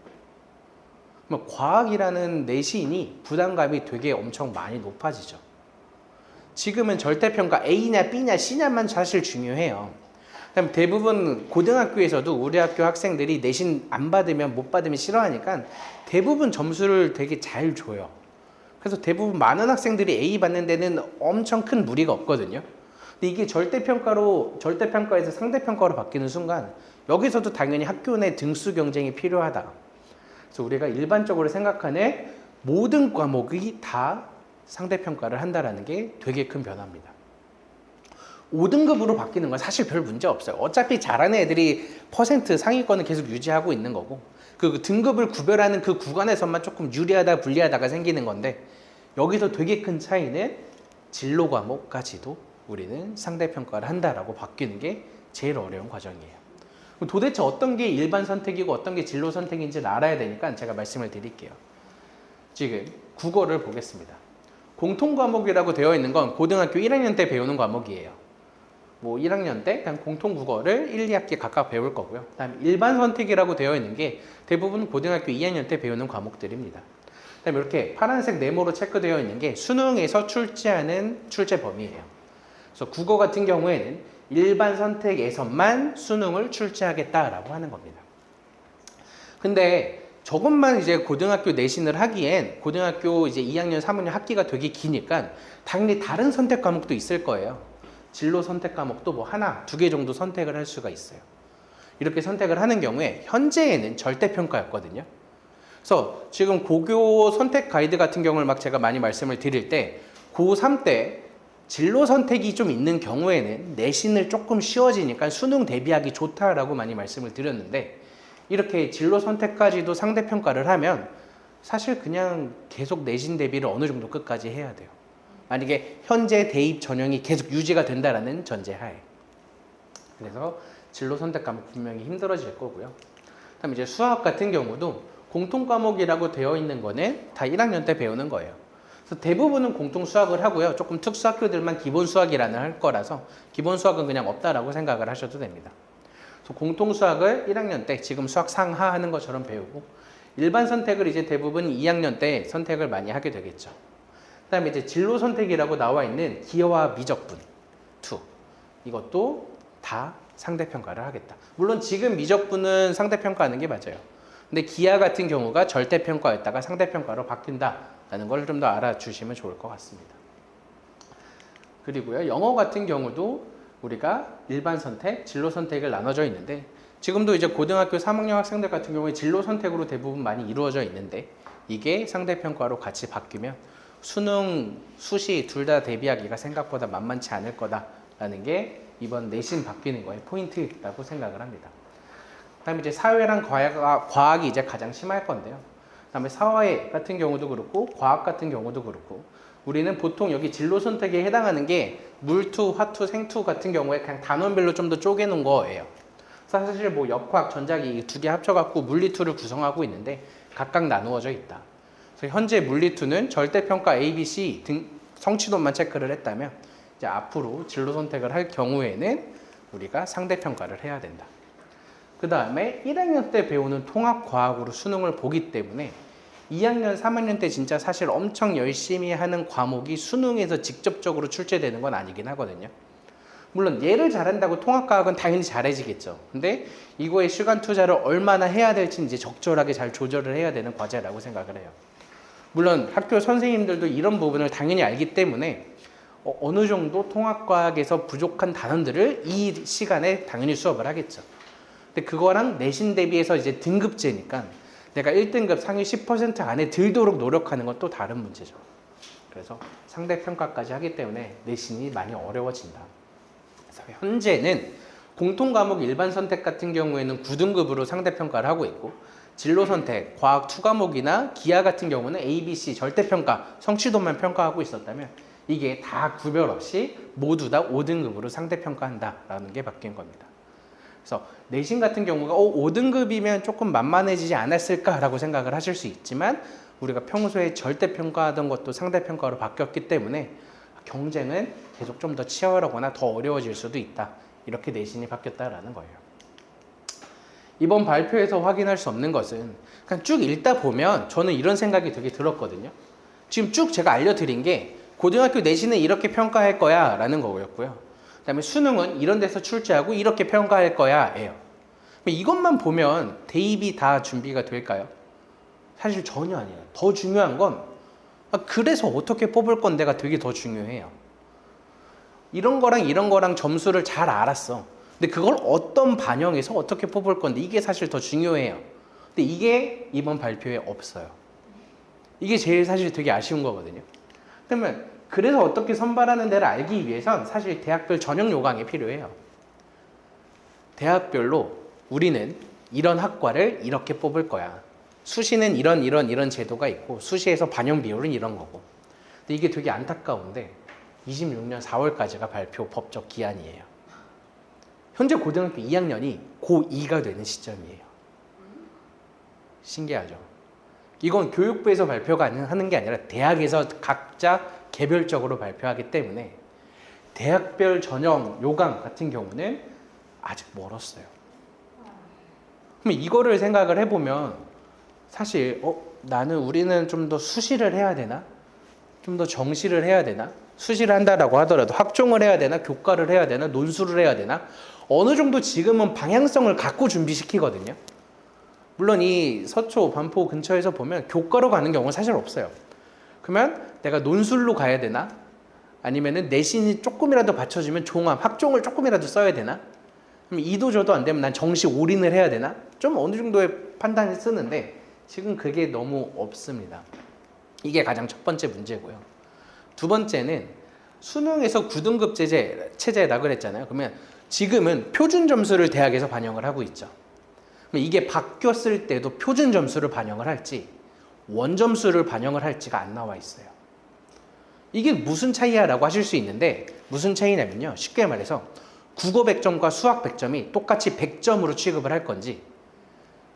그럼 과학이라는 내신이 부담감이 되게 엄청 많이 높아지죠. 지금은 절대평가 A냐 B냐 C냐만 사실 중요해요. 그다음 대부분 고등학교에서도 우리 학교 학생들이 내신 안 받으면 못 받으면 싫어하니까 대부분 점수를 되게 잘 줘요. 그래서 대부분 많은 학생들이 A 받는 데는 엄청 큰 무리가 없거든요. 근데 이게 절대평가에서 상대평가로 바뀌는 순간 여기서도 당연히 학교 내 등수 경쟁이 필요하다. 그래서 우리가 일반적으로 생각하는 모든 과목이 다 상대평가를 한다는 게 되게 큰 변화입니다. 5등급으로 바뀌는 건 사실 별 문제 없어요. 어차피 잘하는 애들이 퍼센트 상위권을 계속 유지하고 있는 거고 그 등급을 구별하는 그 구간에서만 조금 유리하다 불리하다가 생기는 건데 여기서 되게 큰 차이는 진로 과목까지도 우리는 상대평가를 한다라고 바뀌는 게 제일 어려운 과정이에요. 도대체 어떤 게 일반 선택이고 어떤 게 진로 선택인지를 알아야 되니까 제가 말씀을 드릴게요. 지금 국어를 보겠습니다. 공통 과목이라고 되어 있는 건 고등학교 1학년 때 배우는 과목이에요. 뭐 1학년 때 그냥 공통 국어를 1, 2학기 각각 배울 거고요. 그다음에 일반 선택이라고 되어 있는 게 대부분 고등학교 2학년 때 배우는 과목들입니다. 그다음에 이렇게 파란색 네모로 체크되어 있는 게 수능에서 출제하는 출제 범위예요. 그래서 국어 같은 경우에는 일반 선택에서만 수능을 출제하겠다라고 하는 겁니다. 근데 저것만 이제 고등학교 내신을 하기엔 고등학교 이제 2학년, 3학년 학기가 되게 기니까 당연히 다른 선택 과목도 있을 거예요. 진로 선택 과목도 뭐 하나, 2개 정도 선택을 할 수가 있어요. 이렇게 선택을 하는 경우에 현재에는 절대평가였거든요. 그래서 지금 고교 선택 가이드 같은 경우를 막 제가 많이 말씀을 드릴 때 고3 때 진로 선택이 좀 있는 경우에는 내신을 조금 쉬워지니까 수능 대비하기 좋다라고 많이 말씀을 드렸는데 이렇게 진로 선택까지도 상대평가를 하면 사실 그냥 계속 내신 대비를 어느 정도 끝까지 해야 돼요. 만약에 현재 대입 전형이 계속 유지가 된다라는 전제하에. 그래서 진로 선택 과목 분명히 힘들어질 거고요. 그다음 이제 수학 같은 경우도 공통 과목이라고 되어 있는 거는 다 1학년 때 배우는 거예요. 그래서 대부분은 공통 수학을 하고요. 조금 특수 학교들만 기본 수학이라는 할 거라서 기본 수학은 그냥 없다라고 생각을 하셔도 됩니다. 그래서 공통 수학을 1학년 때 지금 수학 상하 하는 것처럼 배우고 일반 선택을 이제 대부분 2학년 때 선택을 많이 하게 되겠죠. 그다음에 이제 진로 선택이라고 나와 있는 기하와 미적분 2 이것도 다 상대평가를 하겠다. 물론 지금 미적분은 상대평가하는 게 맞아요. 근데 기하 같은 경우가 절대평가였다가 상대평가로 바뀐다라는 걸 좀 더 알아주시면 좋을 것 같습니다. 그리고요, 영어 같은 경우도 우리가 일반 선택, 진로 선택을 나눠져 있는데 지금도 이제 고등학교 3학년 학생들 같은 경우에 진로 선택으로 대부분 많이 이루어져 있는데 이게 상대평가로 같이 바뀌면 수능, 수시 둘 다 대비하기가 생각보다 만만치 않을 거다라는 게 이번 내신 바뀌는 거에 포인트라고 생각을 합니다. 그다음에 이제 사회랑 과학이 이제 가장 심할 건데요. 그다음에 사회 같은 경우도 그렇고 과학 같은 경우도 그렇고 우리는 보통 여기 진로 선택에 해당하는 게 물투, 화투, 생투 같은 경우에 그냥 단원별로 좀 더 쪼개놓은 거예요. 사실 뭐 역학, 전자기 2개 합쳐갖고 물리투를 구성하고 있는데 각각 나누어져 있다. 그래서 현재 물리투는 절대평가 A, B, C 등 성취도만 체크를 했다면 이제 앞으로 진로 선택을 할 경우에는 우리가 상대평가를 해야 된다. 그 다음에 1학년 때 배우는 통합과학으로 수능을 보기 때문에 2학년, 3학년 때 진짜 사실 엄청 열심히 하는 과목이 수능에서 직접적으로 출제되는 건 아니긴 하거든요. 물론 얘를 잘한다고 통합과학은 당연히 잘해지겠죠. 근데 이거에 시간 투자를 얼마나 해야 될지 이제 적절하게 잘 조절을 해야 되는 과제라고 생각을 해요. 물론 학교 선생님들도 이런 부분을 당연히 알기 때문에 어느 정도 통합과학에서 부족한 단원들을 이 시간에 당연히 수업을 하겠죠. 근데 그거랑 내신 대비해서 이제 등급제니까 내가 1등급 상위 10% 안에 들도록 노력하는 건 또 다른 문제죠. 그래서 상대평가까지 하기 때문에 내신이 많이 어려워진다. 그래서 현재는 공통과목 일반 선택 같은 경우에는 9등급으로 상대평가를 하고 있고, 진로 선택, 과학 2과목이나 기하 같은 경우는 A, B, C 절대평가, 성취도만 평가하고 있었다면 이게 다 구별 없이 모두 다 5등급으로 상대평가한다라는 게 바뀐 겁니다. 그래서 내신 같은 경우가 5등급이면 조금 만만해지지 않았을까라고 생각을 하실 수 있지만, 우리가 평소에 절대평가하던 것도 상대평가로 바뀌었기 때문에 경쟁은 계속 좀 더 치열하거나 더 어려워질 수도 있다. 이렇게 내신이 바뀌었다라는 거예요. 이번 발표에서 확인할 수 없는 것은 그냥 쭉 읽다 보면 저는 이런 생각이 되게 들었거든요. 지금 쭉 제가 알려드린 게 고등학교 내신은 이렇게 평가할 거야 라는 거였고요. 그 다음에 수능은 이런 데서 출제하고 이렇게 평가할 거야 예요. 이것만 보면 대입이 다 준비가 될까요? 사실 전혀 아니에요. 더 중요한 건 그래서 어떻게 뽑을 건데가 되게 더 중요해요. 이런 거랑 점수를 잘 알았어. 근데 그걸 어떤 반영해서 어떻게 뽑을 건데 이게 사실 더 중요해요. 근데 이게 이번 발표에 없어요. 이게 제일 사실 되게 아쉬운 거거든요. 그러면 그래서 어떻게 선발하는 데를 알기 위해선 사실 대학별 전형 요강이 필요해요. 대학별로 우리는 이런 학과를 이렇게 뽑을 거야. 수시는 이런 제도가 있고 수시에서 반영 비율은 이런 거고. 근데 이게 되게 안타까운데 26년 4월까지가 발표 법적 기한이에요. 현재 고등학교 2학년이 고2가 되는 시점이에요. 신기하죠? 이건 교육부에서 발표가 하는 게 아니라 대학에서 각자 개별적으로 발표하기 때문에 대학별 전형 요강 같은 경우는 아직 멀었어요. 그럼 이거를 생각을 해보면 사실 우리는 좀 더 수시를 해야 되나? 좀 더 정시를 해야 되나? 수시를 한다라고 하더라도 학종을 해야 되나? 교과를 해야 되나? 논술을 해야 되나? 어느 정도 지금은 방향성을 갖고 준비시키거든요. 물론 이 서초, 반포 근처에서 보면 교과로 가는 경우는 사실 없어요. 그러면 내가 논술로 가야 되나? 아니면은 내신이 조금이라도 받쳐주면 종합, 학종을 조금이라도 써야 되나? 그럼 이도저도 안 되면 난 정시 올인을 해야 되나? 좀 어느 정도의 판단을 쓰는데 지금 그게 너무 없습니다. 이게 가장 첫 번째 문제고요. 두 번째는 수능에서 9등급 체제라 그랬잖아요. 그러면 지금은 표준 점수를 대학에서 반영을 하고 있죠. 그럼 이게 바뀌었을 때도 표준 점수를 반영을 할지 원점수를 반영을 할지가 안 나와 있어요. 이게 무슨 차이야 라고 하실 수 있는데 무슨 차이냐면요. 쉽게 말해서 국어 100점과 수학 100점이 똑같이 100점으로 취급을 할 건지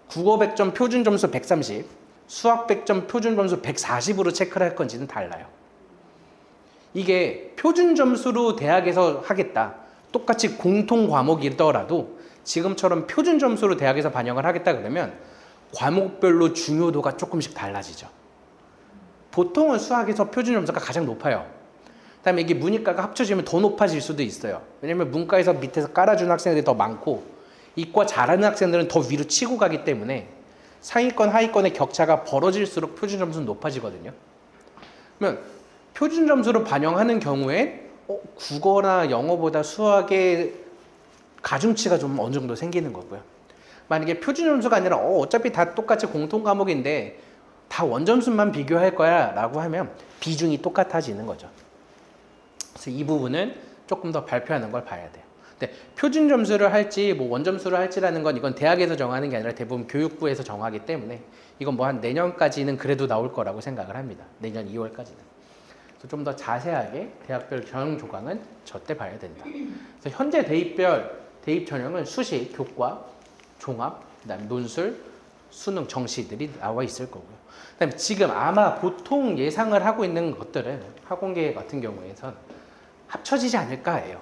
국어 100점 표준 점수 130, 수학 100점 표준 점수 140으로 체크를 할 건지는 달라요. 이게 표준 점수로 대학에서 하겠다. 똑같이 공통 과목이더라도 지금처럼 표준 점수로 대학에서 반영을 하겠다 그러면 과목별로 중요도가 조금씩 달라지죠. 보통은 수학에서 표준 점수가 가장 높아요. 그다음에 이게 문이과가 합쳐지면 더 높아질 수도 있어요. 왜냐면 문과에서 밑에서 깔아주는 학생들이 더 많고 이과 잘하는 학생들은 더 위로 치고 가기 때문에 상위권 하위권의 격차가 벌어질수록 표준 점수는 높아지거든요. 그러면 표준 점수로 반영하는 경우에 국어나 영어보다 수학의 가중치가 좀 어느 정도 생기는 거고요. 만약에 표준 점수가 아니라 어차피 다 똑같이 공통 과목인데 다 원점수만 비교할 거야 라고 하면 비중이 똑같아지는 거죠. 그래서 이 부분은 조금 더 발표하는 걸 봐야 돼요. 근데 표준 점수를 할지 뭐 원점수를 할지라는 건 이건 대학에서 정하는 게 아니라 대부분 교육부에서 정하기 때문에 이건 뭐 한 내년까지는 그래도 나올 거라고 생각을 합니다. 내년 2월까지는. 그래서 좀 더 자세하게 대학별 전형 조강은 저때 봐야 된다. 그래서 현재 대입 전형은 수시, 교과, 종합, 그다음에 논술, 수능, 정시들이 나와 있을 거고요. 그다음에 지금 아마 보통 예상을 하고 있는 것들은 학원계 같은 경우에선 합쳐지지 않을까 해요.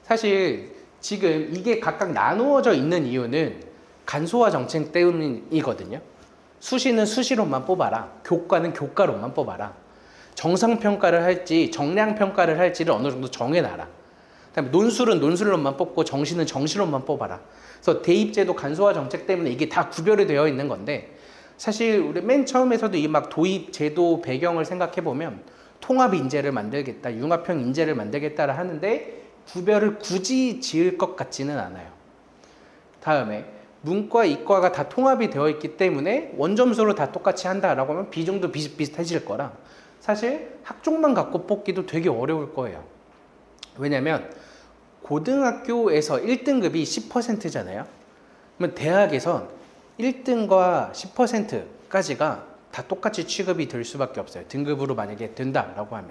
사실 지금 이게 각각 나누어져 있는 이유는 간소화 정책 때문이거든요. 수시는 수시로만 뽑아라. 교과는 교과로만 뽑아라. 정상평가를 할지 정량평가를 할지를 어느 정도 정해놔라. 그다음에 논술은 논술로만 뽑고 정시는 정시로만 뽑아라. 그래서 대입제도 간소화 정책 때문에 이게 다 구별이 되어 있는 건데 사실 우리 맨 처음에서도 이 막 도입 제도 배경을 생각해 보면 통합 인재를 만들겠다, 융합형 인재를 만들겠다를 하는데 구별을 굳이 지을 것 같지는 않아요. 다음에 문과, 이과가 다 통합이 되어 있기 때문에 원점수로 다 똑같이 한다라고 하면 비중도 비슷비슷해질 거라 사실 학종만 갖고 뽑기도 되게 어려울 거예요. 왜냐면 고등학교에서 1등급이 10%잖아요. 그러면 대학에선 1등과 10%까지가 다 똑같이 취급이 될 수밖에 없어요. 등급으로 만약에 된다라고 하면.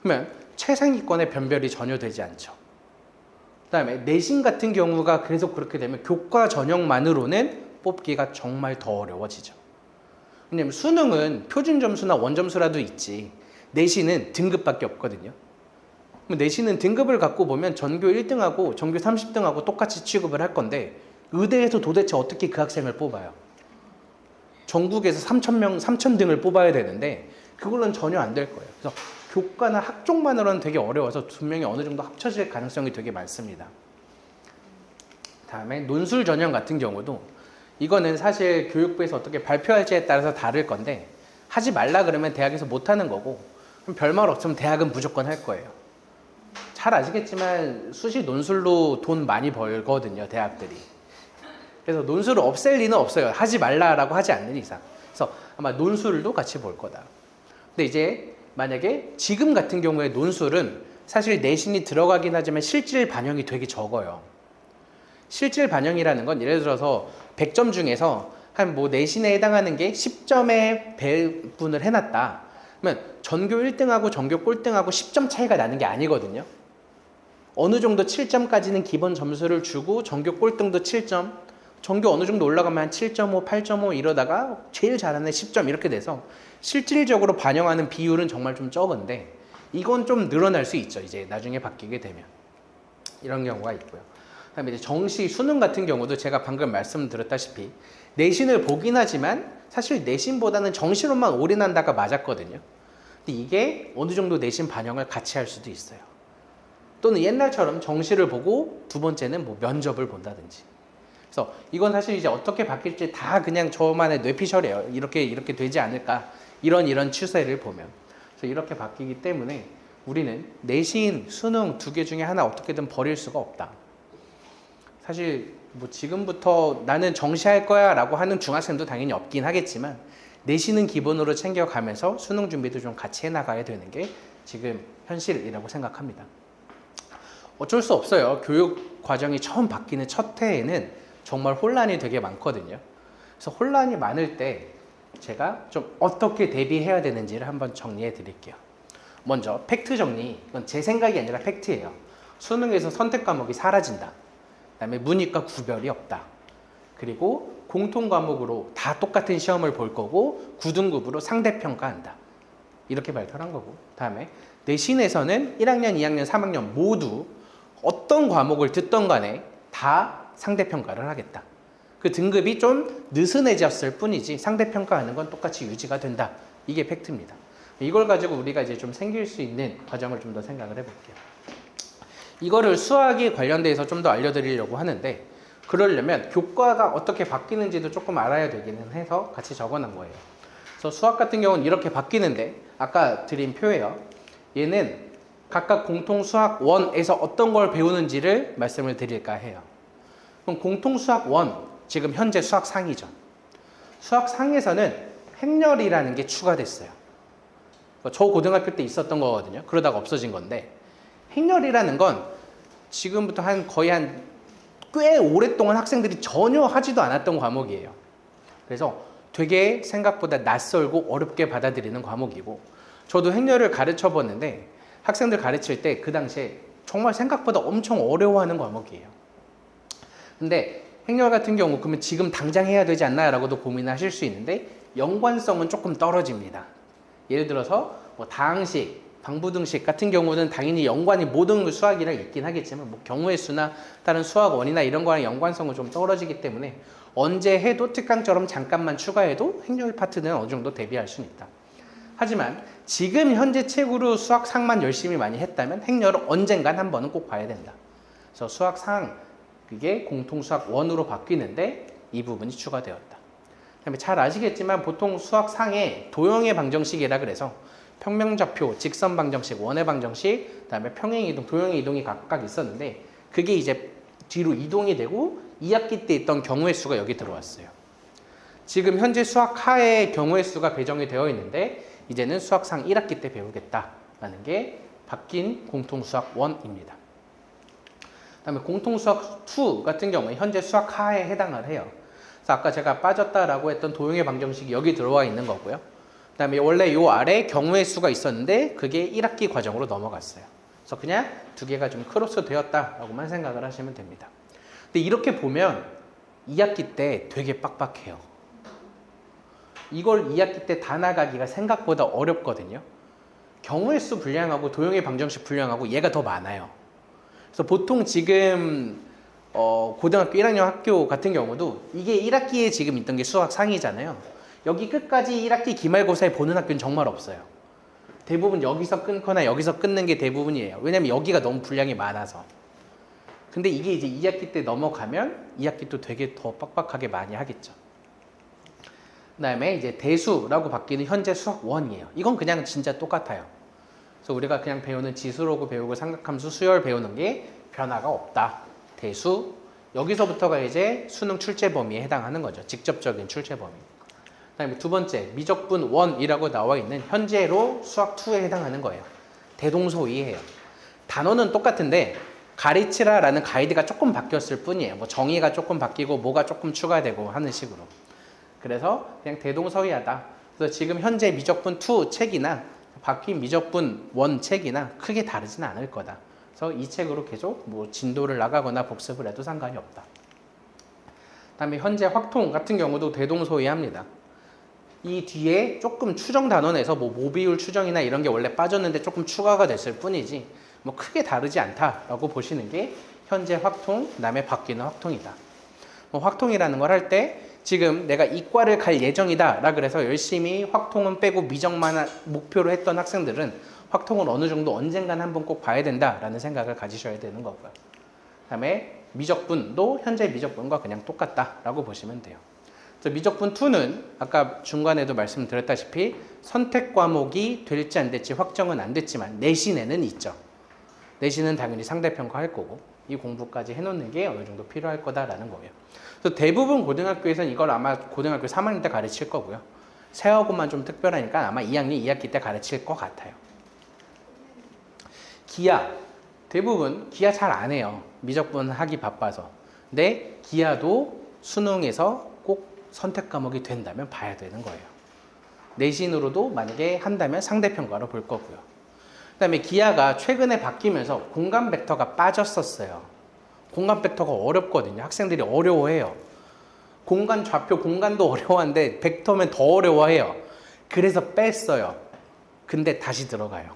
그러면 최상위권의 변별이 전혀 되지 않죠. 그 다음에 내신 같은 경우가 계속 그렇게 되면 교과 전형만으로는 뽑기가 정말 더 어려워지죠. 왜냐면 수능은 표준 점수나 원점수라도 있지 내신은 등급밖에 없거든요. 내신은 등급을 갖고 보면 전교 1등하고 전교 30등하고 똑같이 취급을 할 건데 의대에서 도대체 어떻게 그 학생을 뽑아요? 전국에서 3,000명, 3,000등을 뽑아야 되는데 그걸로는 전혀 안 될 거예요. 그래서 교과나 학종만으로는 되게 어려워서 분명히 어느 정도 합쳐질 가능성이 되게 많습니다. 다음에 논술 전형 같은 경우도 이거는 사실 교육부에서 어떻게 발표할지에 따라서 다를 건데 하지 말라 그러면 대학에서 못하는 거고 별말 없으면 대학은 무조건 할 거예요. 잘 아시겠지만 수시 논술로 돈 많이 벌거든요, 대학들이. 그래서 논술을 없앨 리는 없어요. 하지 말라라고 하지 않는 이상. 그래서 아마 논술도 같이 볼 거다. 근데 이제 만약에 지금 같은 경우에 논술은 사실 내신이 들어가긴 하지만 실질 반영이 되게 적어요. 실질 반영이라는 건 예를 들어서 100점 중에서 한 뭐 내신에 해당하는 게 10점에 배분을 해놨다. 그러면 전교 1등하고 전교 꼴등하고 10점 차이가 나는 게 아니거든요. 어느 정도 7점까지는 기본 점수를 주고 전교 꼴등도 7점, 전교 어느 정도 올라가면 한 7.5, 8.5 이러다가 제일 잘하는 10점 이렇게 돼서 실질적으로 반영하는 비율은 정말 좀 적은데 이건 좀 늘어날 수 있죠. 이제 나중에 바뀌게 되면. 이런 경우가 있고요. 그다음에 이제 정시, 수능 같은 경우도 제가 방금 말씀드렸다시피 내신을 보긴 하지만 사실 내신보다는 정시로만 올인한다가 맞았거든요. 근데 이게 어느 정도 내신 반영을 같이 할 수도 있어요. 또는 옛날처럼 정시를 보고 두 번째는 뭐 면접을 본다든지. 그래서 이건 사실 이제 어떻게 바뀔지 다 그냥 저만의 뇌피셜이에요. 이렇게 되지 않을까. 이런 추세를 보면. 그래서 이렇게 바뀌기 때문에 우리는 내신, 수능 두 개 중에 하나 어떻게든 버릴 수가 없다. 사실 뭐 지금부터 나는 정시할 거야 라고 하는 중학생도 당연히 없긴 하겠지만 내신은 기본으로 챙겨가면서 수능 준비도 좀 같이 해나가야 되는 게 지금 현실이라고 생각합니다. 어쩔 수 없어요. 교육 과정이 처음 바뀌는 첫 해에는 정말 혼란이 되게 많거든요. 그래서 혼란이 많을 때 제가 좀 어떻게 대비해야 되는지를 한번 정리해 드릴게요. 먼저 팩트 정리. 이건 제 생각이 아니라 팩트예요. 수능에서 선택 과목이 사라진다. 그다음에 문이과 구별이 없다. 그리고 공통 과목으로 다 똑같은 시험을 볼 거고 9등급으로 상대평가한다. 이렇게 발표를 한 거고. 다음에 내신에서는 1학년, 2학년, 3학년 모두 어떤 과목을 듣던 간에 다 상대평가를 하겠다. 그 등급이 좀 느슨해졌을 뿐이지 상대평가하는 건 똑같이 유지가 된다. 이게 팩트입니다. 이걸 가지고 우리가 이제 좀 생길 수 있는 과정을 좀 더 생각을 해볼게요. 이거를 수학에 관련돼서 좀 더 알려드리려고 하는데 그러려면 교과가 어떻게 바뀌는지도 조금 알아야 되기는 해서 같이 적어놓은 거예요. 그래서 수학 같은 경우는 이렇게 바뀌는데 아까 드린 표예요. 얘는 각각 공통 수학 1에서 어떤 걸 배우는지를 말씀을 드릴까 해요. 그럼 공통 수학 1, 지금 현재 수학 상이죠. 수학 상에서는 행렬이라는 게 추가됐어요. 저 고등학교 때 있었던 거거든요. 그러다가 없어진 건데 행렬이라는 건 지금부터 거의 꽤 오랫동안 학생들이 전혀 하지도 않았던 과목이에요. 그래서 되게 생각보다 낯설고 어렵게 받아들이는 과목이고 저도 행렬을 가르쳐 봤는데 학생들 가르칠 때 그 당시에 정말 생각보다 엄청 어려워하는 과목이에요. 근데 행렬 같은 경우 그러면 지금 당장 해야 되지 않나요? 라고도 고민하실 수 있는데 연관성은 조금 떨어집니다. 예를 들어서 뭐 다항식, 방부등식 같은 경우는 당연히 연관이 모든 수학이랑 있긴 하겠지만 뭐 경우의 수나 다른 수학 원이나 이런 거랑 연관성은 좀 떨어지기 때문에 언제 해도 특강처럼 잠깐만 추가해도 행렬 파트는 어느 정도 대비할 수는 있다. 하지만 지금 현재 책으로 수학상만 열심히 많이 했다면 행렬을 언젠간 한 번은 꼭 봐야 된다. 그래서 수학상 그게 공통수학 1으로 바뀌는데 이 부분이 추가되었다. 그다음에 잘 아시겠지만 보통 수학상에 도형의 방정식이라 그래서 평면좌표, 직선 방정식, 원의 방정식, 그다음에 평행 이동, 도형의 이동이 각각 있었는데 그게 이제 뒤로 이동이 되고 2학기 때 있던 경우의 수가 여기 들어왔어요. 지금 현재 수학 하에 경우의 수가 배정이 되어 있는데 이제는 수학상 1학기 때 배우겠다라는 게 바뀐 공통수학 1입니다. 그다음에 공통수학 2 같은 경우에 현재 수학 하에 해당을 해요. 그래서 아까 제가 빠졌다라고 했던 도형의 방정식이 여기 들어와 있는 거고요. 그다음에 원래 요 아래 경우의 수가 있었는데 그게 1학기 과정으로 넘어갔어요. 그래서 그냥 두 개가 좀 크로스 되었다라고만 생각을 하시면 됩니다. 근데 이렇게 보면 2학기 때 되게 빡빡해요. 이걸 2학기 때 다 나가기가 생각보다 어렵거든요. 경우의 수 분량하고 도형의 방정식 분량하고 얘가 더 많아요. 그래서 보통 지금 고등학교 1학년 학교 같은 경우도 이게 1학기에 지금 있던 게 수학 상이잖아요. 여기 끝까지 1학기 기말고사에 보는 학교는 정말 없어요. 대부분 여기서 끊거나 여기서 끊는 게 대부분이에요. 왜냐면 여기가 너무 분량이 많아서. 근데 이게 이제 2학기 때 넘어가면 2학기 또 되게 더 빡빡하게 많이 하겠죠. 그 다음에 이제 대수라고 바뀌는 현재 수학 1이에요. 이건 그냥 진짜 똑같아요. 그래서 우리가 그냥 배우는 지수로고 배우고 삼각함수 수열 배우는 게 변화가 없다. 대수. 여기서부터가 이제 수능 출제 범위에 해당하는 거죠. 직접적인 출제 범위. 그 다음에 두 번째, 미적분 1이라고 나와 있는 현재로 수학 2에 해당하는 거예요. 대동소이해요. 단어는 똑같은데 가르치라라는 가이드가 조금 바뀌었을 뿐이에요. 뭐 정의가 조금 바뀌고 뭐가 조금 추가되고 하는 식으로. 그래서 그냥 대동소이하다. 그래서 지금 현재 미적분 2 책이나 바뀐 미적분 1 책이나 크게 다르지는 않을 거다. 그래서 이 책으로 계속 뭐 진도를 나가거나 복습을 해도 상관이 없다. 그다음에 현재 확통 같은 경우도 대동소이합니다. 이 뒤에 조금 추정 단원에서 뭐 모비율 추정이나 이런 게 원래 빠졌는데 조금 추가가 됐을 뿐이지 뭐 크게 다르지 않다라고 보시는 게 현재 확통, 그다음에 바뀌는 확통이다. 뭐 확통이라는 걸 할 때 지금 내가 이과를 갈 예정이다 라 그래서 열심히 확통은 빼고 미적만 목표로 했던 학생들은 확통을 어느 정도 언젠간 한번 꼭 봐야 된다라는 생각을 가지셔야 되는 거고요. 그 다음에 미적분도 현재 미적분과 그냥 똑같다라고 보시면 돼요. 그래서 미적분 2는 아까 중간에도 말씀드렸다시피 선택 과목이 될지 안 될지 확정은 안 됐지만 내신에는 있죠. 내신은 당연히 상대평가 할 거고 이 공부까지 해놓는 게 어느 정도 필요할 거다라는 거예요. 그래서 대부분 고등학교에서는 이걸 아마 고등학교 3학년 때 가르칠 거고요. 세하고만 좀 특별하니까 아마 2학년 2학기 때 가르칠 것 같아요. 기하. 대부분 기하 잘 안 해요. 미적분 하기 바빠서. 근데 기하도 수능에서 꼭 선택 과목이 된다면 봐야 되는 거예요. 내신으로도 만약에 한다면 상대평가로 볼 거고요. 그 다음에 기하가 최근에 바뀌면서 공간 벡터가 빠졌었어요. 공간 벡터가 어렵거든요. 학생들이 어려워해요. 공간 좌표 공간도 어려워하는데 벡터면 더 어려워해요. 그래서 뺐어요. 근데 다시 들어가요.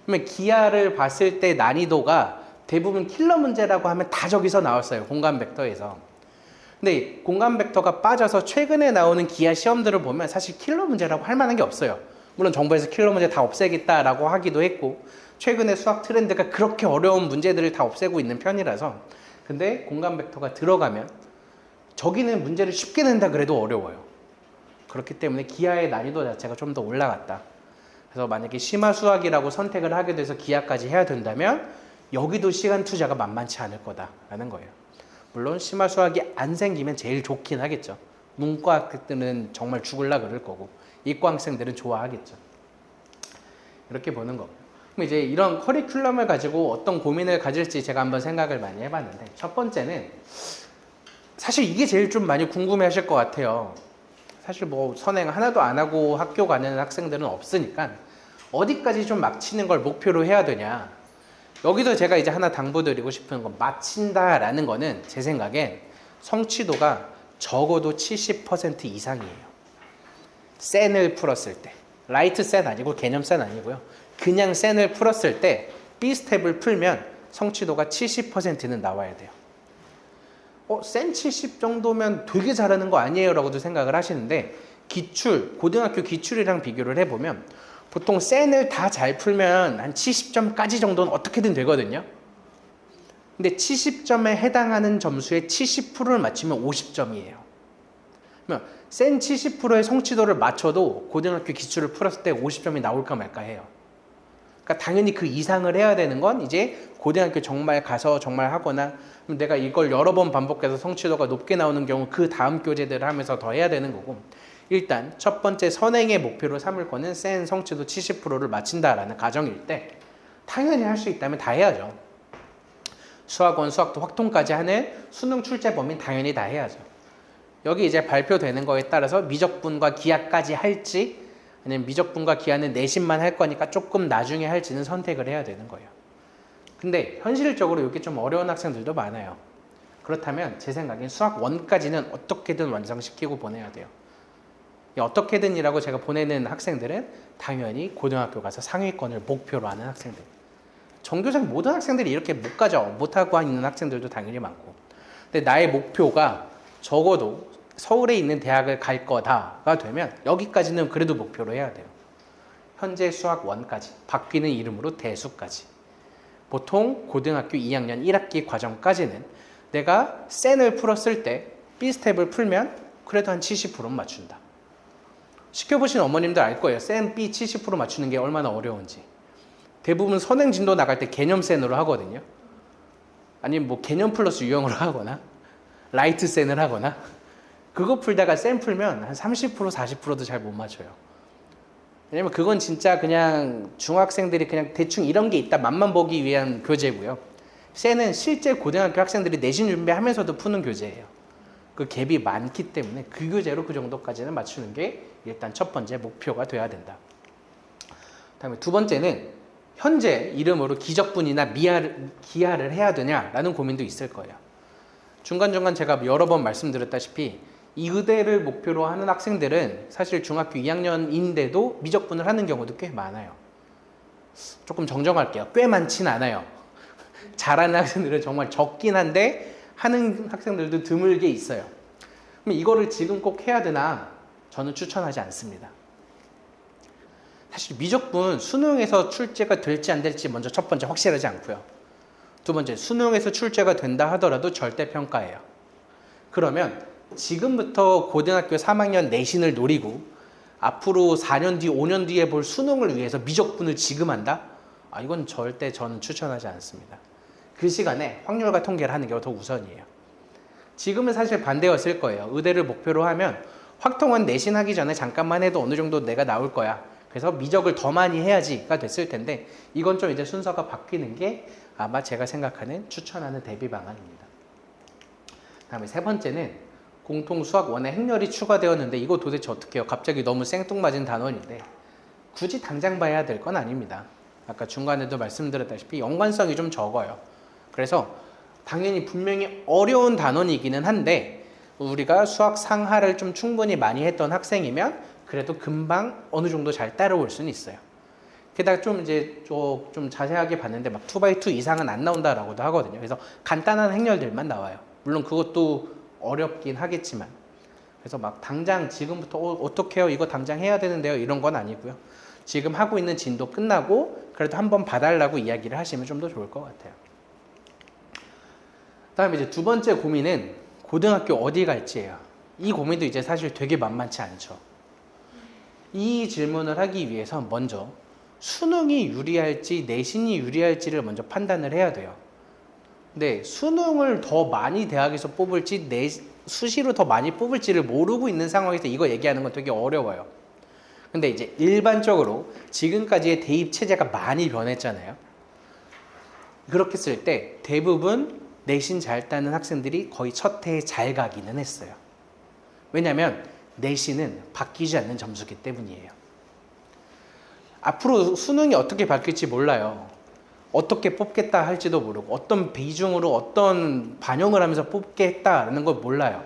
그러면 기하를 봤을 때 난이도가 대부분 킬러 문제라고 하면 다 저기서 나왔어요. 공간 벡터에서. 근데 공간 벡터가 빠져서 최근에 나오는 기하 시험들을 보면 사실 킬러 문제라고 할 만한 게 없어요. 물론 정부에서 킬러 문제 다 없애겠다라고 하기도 했고 최근에 수학 트렌드가 그렇게 어려운 문제들을 다 없애고 있는 편이라서 근데 공간 벡터가 들어가면 저기는 문제를 쉽게 낸다 그래도 어려워요. 그렇기 때문에 기하의 난이도 자체가 좀 더 올라갔다. 그래서 만약에 심화 수학이라고 선택을 하게 돼서 기하까지 해야 된다면 여기도 시간 투자가 만만치 않을 거다라는 거예요. 물론 심화 수학이 안 생기면 제일 좋긴 하겠죠. 문과 학생들은 정말 죽을라 그럴 거고 이과 학생들은 좋아하겠죠. 이렇게 보는 거고요. 그럼 이제 이런 커리큘럼을 가지고 어떤 고민을 가질지 제가 한번 생각을 많이 해봤는데 첫 번째는 사실 이게 제일 좀 많이 궁금해 하실 것 같아요. 사실 뭐 선행 하나도 안 하고 학교 가는 학생들은 없으니까 어디까지 좀 막치는 걸 목표로 해야 되냐. 여기서 제가 이제 하나 당부드리고 싶은 건 마친다라는 거는 제 생각엔 성취도가 적어도 70% 이상이에요. 센을 풀었을 때. 라이트 센 아니고 개념 센 아니고요. 그냥 센을 풀었을 때 B스텝을 풀면 성취도가 70%는 나와야 돼요. 센 70 정도면 되게 잘하는 거 아니에요? 라고도 생각을 하시는데 기출, 고등학교 기출이랑 비교를 해보면 보통 센을 다 잘 풀면 한 70점까지 정도는 어떻게든 되거든요. 근데 70점에 해당하는 점수의 70%를 맞추면 50점이에요. 그러면 센 70%의 성취도를 맞춰도 고등학교 기출을 풀었을 때 50점이 나올까 말까 해요. 그러니까 당연히 그 이상을 해야 되는 건 이제 고등학교 정말 가서 정말 하거나 내가 이걸 여러 번 반복해서 성취도가 높게 나오는 경우 그 다음 교재들을 하면서 더 해야 되는 거고, 일단 첫 번째 선행의 목표로 삼을 거는 센 성취도 70%를 맞춘다라는 가정일 때 당연히 할 수 있다면 다 해야죠. 수학 1, 수학 2 확통까지 하는 수능 출제 범위는 당연히 다 해야죠. 여기 이제 발표되는 거에 따라서 미적분과 기하까지 할지, 아니면 미적분과 기하는 내신만 할 거니까 조금 나중에 할지는 선택을 해야 되는 거예요. 근데 현실적으로 이게 좀 어려운 학생들도 많아요. 그렇다면 제 생각엔 수학 1까지는 어떻게든 완성시키고 보내야 돼요. 어떻게든이라고 제가 보내는 학생들은 당연히 고등학교 가서 상위권을 목표로 하는 학생들. 전교생 모든 학생들이 이렇게 못 가죠. 못하고 있는 학생들도 당연히 많고. 근데 나의 목표가 적어도 서울에 있는 대학을 갈 거다가 되면 여기까지는 그래도 목표로 해야 돼요. 현재 수학 1까지, 바뀌는 이름으로 대수까지. 보통 고등학교 2학년 1학기 과정까지는 내가 센을 풀었을 때 B스텝을 풀면 그래도 한 70%는 맞춘다. 시켜보신 어머님들 알 거예요. 센 B 70% 맞추는 게 얼마나 어려운지. 대부분 선행 진도 나갈 때 개념 센으로 하거든요. 아니면 뭐 개념 플러스 유형으로 하거나 라이트 센을 하거나, 그거 풀다가 센 풀면 한 30% 40%도 잘 못 맞춰요. 왜냐면 그건 진짜 그냥 중학생들이 그냥 대충 이런 게 있다 맛만 보기 위한 교재고요. 센은 실제 고등학교 학생들이 내신 준비하면서도 푸는 교재예요. 그 갭이 많기 때문에 그 교재로 그 정도까지는 맞추는 게 일단 첫 번째 목표가 돼야 된다. 다음에 두 번째는 현재 이름으로 기적분이나 기하를 해야 되냐라는 고민도 있을 거예요. 중간중간 제가 여러 번 말씀드렸다시피 이 의대를 목표로 하는 학생들은 사실 중학교 2학년인데도 미적분을 하는 경우도 꽤 많아요. 조금 정정할게요. 꽤 많진 않아요. 잘하는 학생들은 정말 적긴 한데 하는 학생들도 드물게 있어요. 그럼 이거를 지금 꼭 해야 되나? 저는 추천하지 않습니다. 사실 미적분 수능에서 출제가 될지 안 될지 먼저 첫 번째 확실하지 않고요. 두 번째, 수능에서 출제가 된다 하더라도 절대평가예요. 그러면 지금부터 고등학교 3학년 내신을 노리고 앞으로 4년 뒤, 5년 뒤에 볼 수능을 위해서 미적분을 지금 한다? 이건 절대 저는 추천하지 않습니다. 그 시간에 확률과 통계를 하는 게 더 우선이에요. 지금은 사실 반대였을 거예요. 의대를 목표로 하면 확통은 내신하기 전에 잠깐만 해도 어느 정도 내가 나올 거야. 그래서 미적을 더 많이 해야지가 됐을 텐데 이건 좀 이제 순서가 바뀌는 게 아마 제가 생각하는 추천하는 대비 방안입니다. 다음에 세 번째는 공통 수학 1에 행렬이 추가되었는데 이거 도대체 어떻게 해요? 갑자기 너무 생뚱맞은 단원인데 굳이 당장 봐야 될 건 아닙니다. 아까 중간에도 말씀드렸다시피 연관성이 좀 적어요. 그래서 당연히 분명히 어려운 단원이기는 한데 우리가 수학 상하를 좀 충분히 많이 했던 학생이면 그래도 금방 어느 정도 잘 따라올 수는 있어요. 게다가 좀 이제 좀 자세하게 봤는데 막 2x2 이상은 안 나온다라고도 하거든요. 그래서 간단한 행렬들만 나와요. 물론 그것도 어렵긴 하겠지만. 그래서 막 당장 지금부터 어떻게 해요? 이거 당장 해야 되는데요? 이런 건 아니고요. 지금 하고 있는 진도 끝나고 그래도 한번 봐달라고 이야기를 하시면 좀 더 좋을 것 같아요. 다음에 이제 두 번째 고민은 고등학교 어디 갈지예요. 이 고민도 이제 사실 되게 만만치 않죠. 이 질문을 하기 위해서 먼저 수능이 유리할지 내신이 유리할지를 먼저 판단을 해야 돼요. 근데 수능을 더 많이 대학에서 뽑을지 수시로 더 많이 뽑을지를 모르고 있는 상황에서 이거 얘기하는 건 되게 어려워요. 근데 이제 일반적으로 지금까지의 대입 체제가 많이 변했잖아요. 그렇게 했을 때 대부분 내신 잘 따는 학생들이 거의 첫 해에 잘 가기는 했어요. 왜냐하면 내신은 바뀌지 않는 점수기 때문이에요. 앞으로 수능이 어떻게 바뀔지 몰라요. 어떻게 뽑겠다 할지도 모르고 어떤 비중으로 어떤 반영을 하면서 뽑겠다라는 걸 몰라요.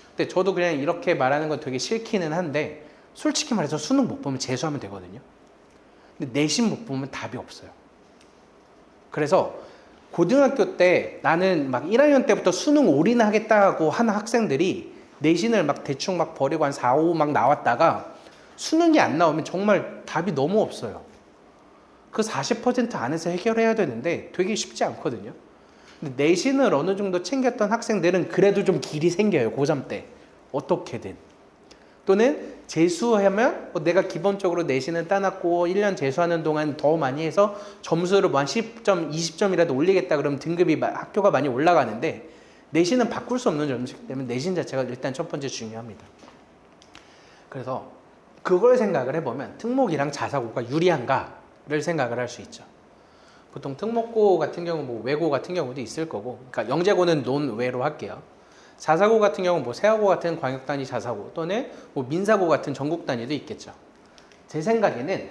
근데 저도 그냥 이렇게 말하는 건 되게 싫기는 한데 솔직히 말해서 수능 못 보면 재수하면 되거든요. 근데 내신 못 보면 답이 없어요. 그래서 고등학교 때 나는 막 1학년 때부터 수능 올인하겠다고 하는 학생들이 내신을 막 대충 막 버리고 한 4, 5 막 나왔다가 수능이 안 나오면 정말 답이 너무 없어요. 그 40% 안에서 해결해야 되는데 되게 쉽지 않거든요. 근데 내신을 어느 정도 챙겼던 학생들은 그래도 좀 길이 생겨요. 고3 때. 어떻게든. 또는 재수하면 내가 기본적으로 내신은 따놨고 1년 재수하는 동안 더 많이 해서 점수를 뭐 한 10점, 20점이라도 올리겠다 그러면 등급이 학교가 많이 올라가는데 내신은 바꿀 수 없는 점수이기 때문에 내신 자체가 일단 첫 번째 중요합니다. 그래서 그걸 생각을 해보면 특목이랑 자사고가 유리한가를 생각을 할 수 있죠. 보통 특목고 같은 경우 뭐 외고 같은 경우도 있을 거고, 그러니까 영재고는 논외로 할게요. 자사고 같은 경우 뭐 세화고 같은 광역단위 자사고 또는 뭐 민사고 같은 전국 단위도 있겠죠. 제 생각에는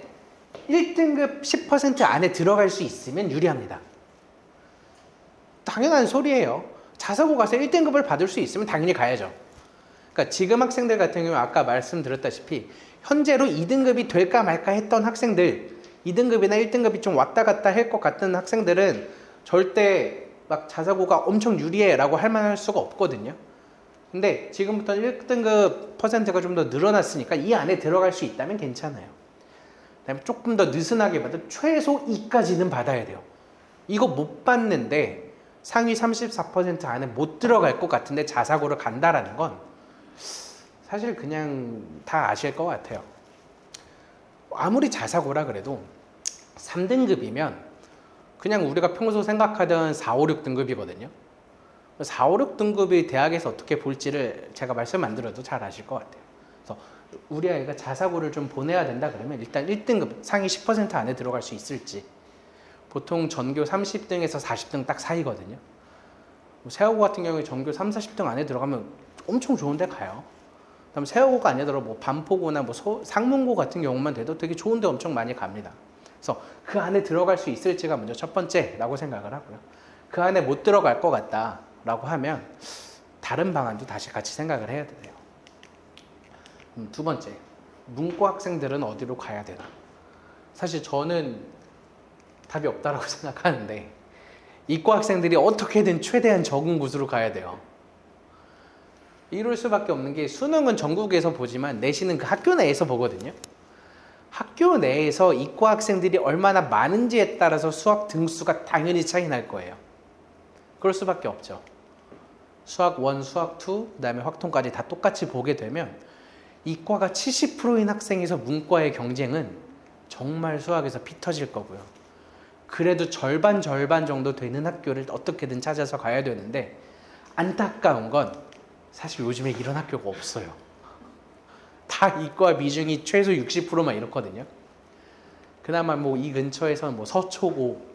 1등급 10% 안에 들어갈 수 있으면 유리합니다. 당연한 소리예요. 자사고 가서 1등급을 받을 수 있으면 당연히 가야죠. 그러니까 지금 학생들 같은 경우 아까 말씀드렸다시피 현재로 2등급이 될까 말까 했던 학생들, 2등급이나 1등급이 좀 왔다 갔다 할 것 같은 학생들은 절대 막 자사고가 엄청 유리해라고 할 만할 수가 없거든요. 근데 지금부터는 1등급 퍼센트가 좀 더 늘어났으니까 이 안에 들어갈 수 있다면 괜찮아요. 그다음에 조금 더 느슨하게 받아도 최소 2까지는 받아야 돼요. 이거 못 받는데 상위 34% 안에 못 들어갈 것 같은데 자사고를 간다라는 건 사실 그냥 다 아실 것 같아요. 아무리 자사고라 그래도 3등급이면 그냥 우리가 평소 생각하던 4, 5, 6등급이거든요. 4, 5, 6등급이 대학에서 어떻게 볼지를 제가 말씀 안 드려도 잘 아실 것 같아요. 그래서 우리 아이가 자사고를 좀 보내야 된다 그러면 일단 1등급 상위 10% 안에 들어갈 수 있을지, 보통 전교 30등에서 40등 딱 사이거든요. 세화고 같은 경우에 전교 3, 40등 안에 들어가면 엄청 좋은 데 가요. 그다음 세화고가 아니더라도 뭐 반포고나 뭐 상문고 같은 경우만 돼도 되게 좋은 데 엄청 많이 갑니다. 그래서 그 안에 들어갈 수 있을지가 먼저 첫 번째라고 생각을 하고요. 그 안에 못 들어갈 것 같다라고 하면 다른 방안도 다시 같이 생각을 해야 돼요. 두 번째, 문과 학생들은 어디로 가야 되나? 사실 저는 답이 없다라고 생각하는데 이과 학생들이 어떻게든 최대한 적은 곳으로 가야 돼요. 이럴 수밖에 없는 게 수능은 전국에서 보지만 내신은 그 학교 내에서 보거든요. 학교 내에서 이과 학생들이 얼마나 많은지에 따라서 수학 등수가 당연히 차이 날 거예요. 그럴 수밖에 없죠. 수학 1, 수학 2, 그 다음에 확통까지 다 똑같이 보게 되면 이과가 70%인 학생에서 문과의 경쟁은 정말 수학에서 피 터질 거고요. 그래도 절반 정도 되는 학교를 어떻게든 찾아서 가야 되는데 안타까운 건 사실 요즘에 이런 학교가 없어요. 다 이과 비중이 최소 60%만 이렇거든요. 그나마 뭐 이 근처에서는 뭐 서초고,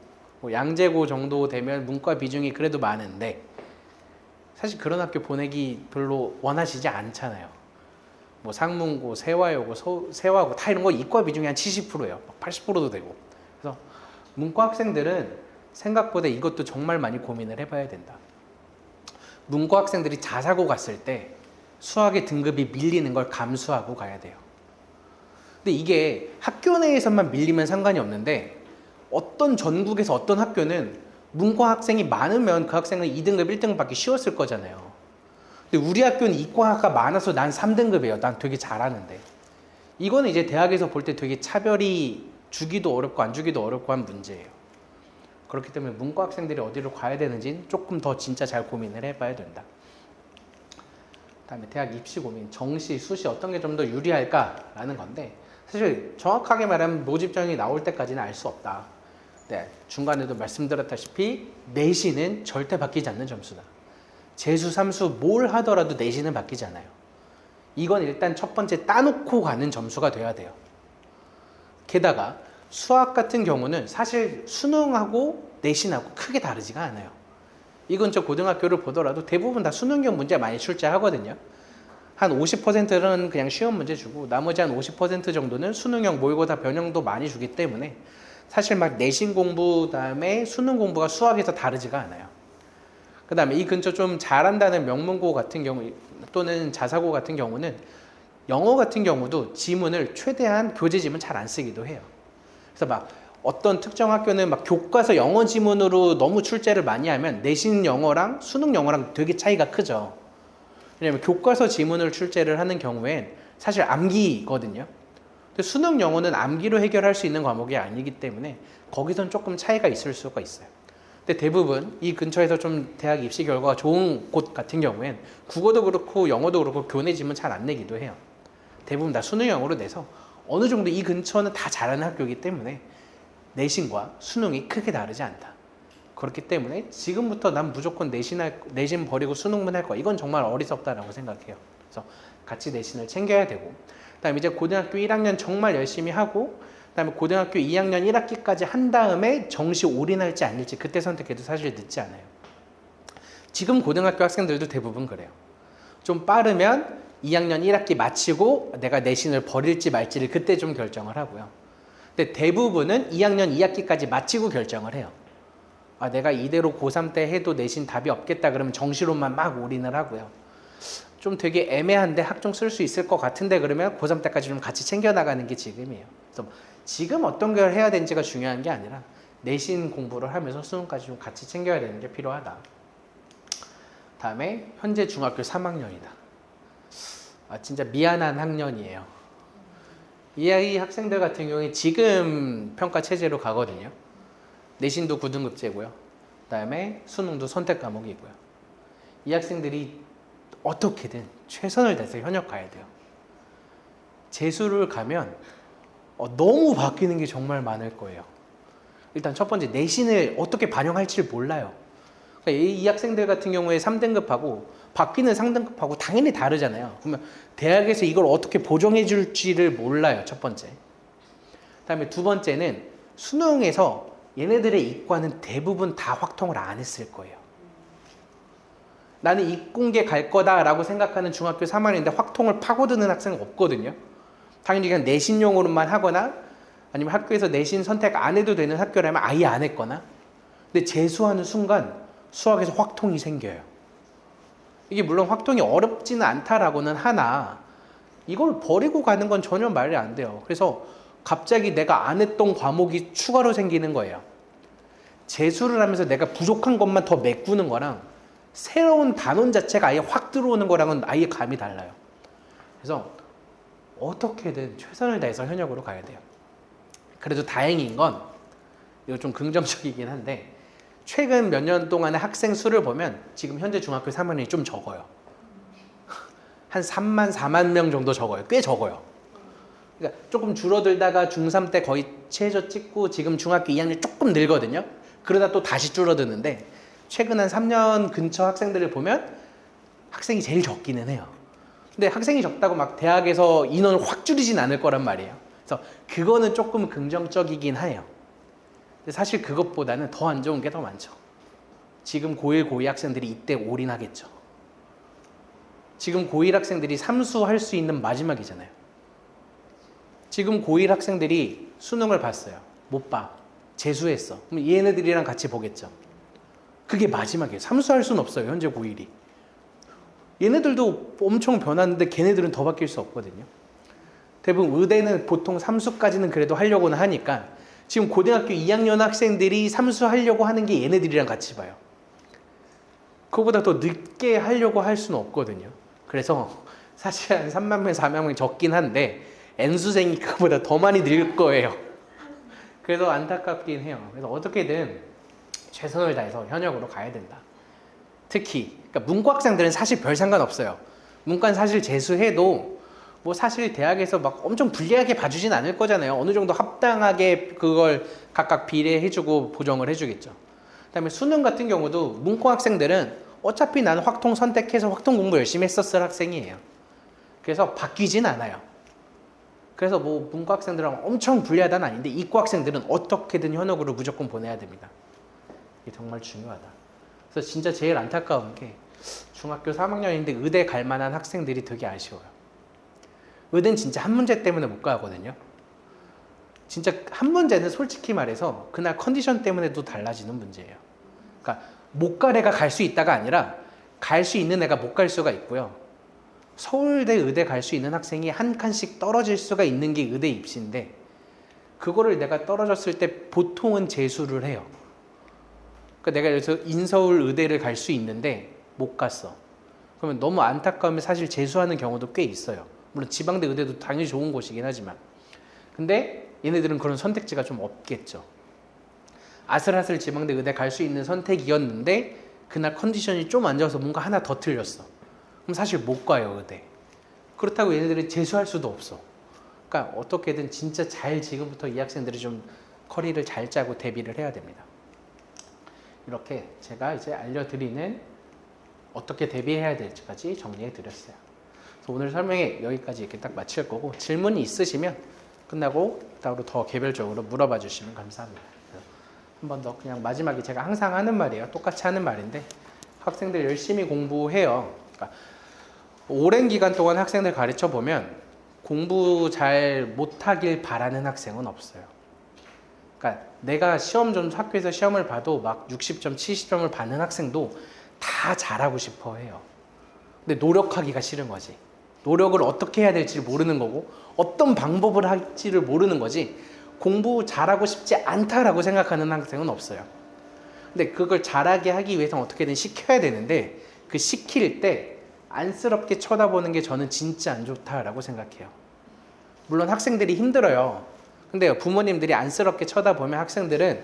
뭐 양재고 정도 되면 문과 비중이 그래도 많은데 사실 그런 학교 보내기 별로 원하시지 않잖아요. 뭐 상문고, 세화여고, 세화고 다 이런 거 이과 비중이 한 70%예요. 80%도 되고. 그래서 문과 학생들은 생각보다 이것도 정말 많이 고민을 해봐야 된다. 문과 학생들이 자사고 갔을 때 수학의 등급이 밀리는 걸 감수하고 가야 돼요. 근데 이게 학교 내에서만 밀리면 상관이 없는데 어떤 전국에서 어떤 학교는 문과 학생이 많으면 그 학생은 2등급, 1등급 받기 쉬웠을 거잖아요. 근데 우리 학교는 이과가 많아서 난 3등급이에요. 난 되게 잘하는데. 이거는 이제 대학에서 볼 때 되게 차별이 주기도 어렵고 안 주기도 어렵고 한 문제예요. 그렇기 때문에 문과 학생들이 어디로 가야 되는지는 조금 더 진짜 잘 고민을 해봐야 된다. 그다음에 대학 입시 고민, 정시, 수시 어떤 게 좀 더 유리할까라는 건데 사실 정확하게 말하면 모집전이 나올 때까지는 알 수 없다. 네, 중간에도 말씀드렸다시피 내신은 절대 바뀌지 않는 점수다. 재수, 삼수 뭘 하더라도 내신은 바뀌지 않아요. 이건 일단 첫 번째 따놓고 가는 점수가 돼야 돼요. 게다가 수학 같은 경우는 사실 수능하고 내신하고 크게 다르지가 않아요. 이건 저 고등학교를 보더라도 대부분 다 수능형 문제 많이 출제하거든요. 한 50%는 그냥 쉬운 문제 주고 나머지 한 50% 정도는 수능형 모의고사 변형도 많이 주기 때문에 사실 막 내신 공부 그다음에 수능 공부가 수학에서 다르지가 않아요. 그 다음에 이 근처 좀 잘한다는 명문고 같은 경우 또는 자사고 같은 경우는 영어 같은 경우도 지문을 최대한 교재 지문 잘 안 쓰기도 해요. 그래서 막 어떤 특정 학교는 막 교과서 영어 지문으로 너무 출제를 많이 하면 내신 영어랑 수능 영어랑 되게 차이가 크죠. 왜냐면 교과서 지문을 출제를 하는 경우엔 사실 암기거든요. 근데 수능 영어는 암기로 해결할 수 있는 과목이 아니기 때문에 거기선 조금 차이가 있을 수가 있어요. 근데 대부분 이 근처에서 좀 대학 입시 결과가 좋은 곳 같은 경우엔 국어도 그렇고 영어도 그렇고 교내 지문 잘 안 내기도 해요. 대부분 다 수능형으로 내서 어느 정도 이 근처는 다 잘하는 학교이기 때문에 내신과 수능이 크게 다르지 않다. 그렇기 때문에 지금부터 난 무조건 내신 버리고 수능만 할 거야. 이건 정말 어리석다라고 생각해요. 그래서 같이 내신을 챙겨야 되고, 그다음에 이제 고등학교 1학년 정말 열심히 하고, 그다음에 고등학교 2학년 1학기까지 한 다음에 정시 올인할지 아닐지 그때 선택해도 사실 늦지 않아요. 지금 고등학교 학생들도 대부분 그래요. 좀 빠르면 2학년 1학기 마치고 내가 내신을 버릴지 말지를 그때 좀 결정을 하고요. 근데 대부분은 2학년 2학기까지 마치고 결정을 해요. 아, 내가 이대로 고3 때 해도 내신 답이 없겠다 그러면 정시론만 막 올인을 하고요. 좀 되게 애매한데 학종 쓸 수 있을 것 같은데 그러면 고3 때까지 좀 같이 챙겨나가는 게 지금이에요. 그래서 지금 어떤 걸 해야 되는지가 중요한 게 아니라 내신 공부를 하면서 수능까지 좀 같이 챙겨야 되는 게 필요하다. 다음에 현재 중학교 3학년이다. 아, 진짜 미안한 학년이에요. 이 아이 학생들 같은 경우에 지금 평가 체제로 가거든요. 내신도 9등급제고요. 그다음에 수능도 선택 과목이고요. 이 학생들이 어떻게든 최선을 다해서 현역 가야 돼요. 재수를 가면 너무 바뀌는 게 정말 많을 거예요. 일단 첫 번째 내신을 어떻게 반영할지를 몰라요. 그러니까 이 학생들 같은 경우에 3등급하고 바뀌는 상등급하고 당연히 다르잖아요. 그러면 대학에서 이걸 어떻게 보정해 줄지를 몰라요. 첫 번째. 그다음에 두 번째는 수능에서 얘네들의 이과는 대부분 다 확통을 안 했을 거예요. 나는 이공계 갈 거다라고 생각하는 중학교 3학년인데 확통을 파고드는 학생은 없거든요. 당연히 그냥 내신용으로만 하거나 아니면 학교에서 내신 선택 안 해도 되는 학교라면 아예 안 했거나. 근데 재수하는 순간 수학에서 확통이 생겨요. 이게 물론 확통이 어렵지는 않다라고는 하나 이걸 버리고 가는 건 전혀 말이 안 돼요. 그래서 갑자기 내가 안 했던 과목이 추가로 생기는 거예요. 재수를 하면서 내가 부족한 것만 더 메꾸는 거랑 새로운 단원 자체가 아예 확 들어오는 거랑은 아예 감이 달라요. 그래서 어떻게든 최선을 다해서 현역으로 가야 돼요. 그래도 다행인 건 이거 좀 긍정적이긴 한데 최근 몇 년 동안의 학생 수를 보면 지금 현재 중학교 3학년이 좀 적어요. 한 3만, 4만 명 정도 적어요. 꽤 적어요. 그러니까 조금 줄어들다가 중3 때 거의 최저 찍고 지금 중학교 2학년 조금 늘거든요. 그러다 또 다시 줄어드는데 최근 한 3년 근처 학생들을 보면 학생이 제일 적기는 해요. 근데 학생이 적다고 막 대학에서 인원을 확 줄이진 않을 거란 말이에요. 그래서 그거는 조금 긍정적이긴 해요. 근데 사실 그것보다는 더 안 좋은 게 더 많죠. 지금 고1, 고2 학생들이 이때 올인하겠죠. 지금 고1 학생들이 삼수할 수 있는 마지막이잖아요. 지금 고1 학생들이 수능을 봤어요. 못 봐. 재수했어. 그럼 얘네들이랑 같이 보겠죠. 그게 마지막이에요. 삼수할 수는 없어요. 현재 고1이. 얘네들도 엄청 변하는데 걔네들은 더 바뀔 수 없거든요. 대부분 의대는 보통 삼수까지는 그래도 하려고는 하니까 지금 고등학교 2학년 학생들이 삼수하려고 하는 게 얘네들이랑 같이 봐요. 그거보다 더 늦게 하려고 할 수는 없거든요. 그래서 사실 한 3만 명, 4만 명 적긴 한데 N수생이 그거보다 더 많이 늘 거예요. 그래서 안타깝긴 해요. 그래서 어떻게든 최선을 다해서 현역으로 가야 된다. 특히 그러니까 문과 학생들은 사실 별 상관없어요. 문과는 사실 재수해도 뭐 사실 대학에서 막 엄청 불리하게 봐주진 않을 거잖아요. 어느 정도 합당하게 그걸 각각 비례해주고 보정을 해주겠죠. 그다음에 수능 같은 경우도 문과 학생들은 어차피 나는 확통 선택해서 확통 공부 열심히 했었을 학생이에요. 그래서 바뀌진 않아요. 그래서 뭐 문과 학생들은 엄청 불리하다는 아닌데 이과 학생들은 어떻게든 현역으로 무조건 보내야 됩니다. 이게 정말 중요하다. 그래서 진짜 제일 안타까운 게 중학교 3학년인데 의대 갈 만한 학생들이 되게 아쉬워요. 의대는 진짜 한 문제 때문에 못 가거든요. 진짜 한 문제는 솔직히 말해서 그날 컨디션 때문에도 달라지는 문제예요. 그러니까 못 갈 애가 갈 수 있다가 아니라 갈 수 있는 애가 못 갈 수가 있고요. 서울대 의대 갈 수 있는 학생이 한 칸씩 떨어질 수가 있는 게 의대 입시인데 그거를 내가 떨어졌을 때 보통은 재수를 해요. 그러니까 내가 그래서 인서울 의대를 갈 수 있는데 못 갔어. 그러면 너무 안타까우면 사실 재수하는 경우도 꽤 있어요. 물론 지방대 의대도 당연히 좋은 곳이긴 하지만 근데 얘네들은 그런 선택지가 좀 없겠죠. 아슬아슬 지방대 의대 갈 수 있는 선택이었는데 그날 컨디션이 좀 안 좋아서 뭔가 하나 더 틀렸어. 그럼 사실 못 가요 의대. 그렇다고 얘네들이 재수할 수도 없어. 그러니까 어떻게든 진짜 잘 지금부터 이 학생들이 좀 커리를 잘 짜고 대비를 해야 됩니다. 이렇게 제가 이제 알려드리는 어떻게 대비해야 될지까지 정리해 드렸어요. 그래서 오늘 설명이 여기까지 이렇게 딱 마칠 거고, 질문이 있으시면 끝나고 따로 더 개별적으로 물어봐 주시면 감사합니다. 한 번 더 그냥 마지막에 제가 항상 하는 말이에요. 똑같이 하는 말인데, 학생들 열심히 공부해요. 그러니까 오랜 기간 동안 학생들 가르쳐 보면 공부 잘 못하길 바라는 학생은 없어요. 그러니까 내가 시험 좀 학교에서 시험을 봐도 막 60점, 70점을 받는 학생도 다 잘하고 싶어 해요. 근데 노력하기가 싫은 거지. 노력을 어떻게 해야 될지 모르는 거고, 어떤 방법을 할지를 모르는 거지. 공부 잘하고 싶지 않다라고 생각하는 학생은 없어요. 근데 그걸 잘하게 하기 위해서는 어떻게든 시켜야 되는데, 그 시킬 때 안쓰럽게 쳐다보는 게 저는 진짜 안 좋다라고 생각해요. 물론 학생들이 힘들어요. 근데 부모님들이 안쓰럽게 쳐다보면 학생들은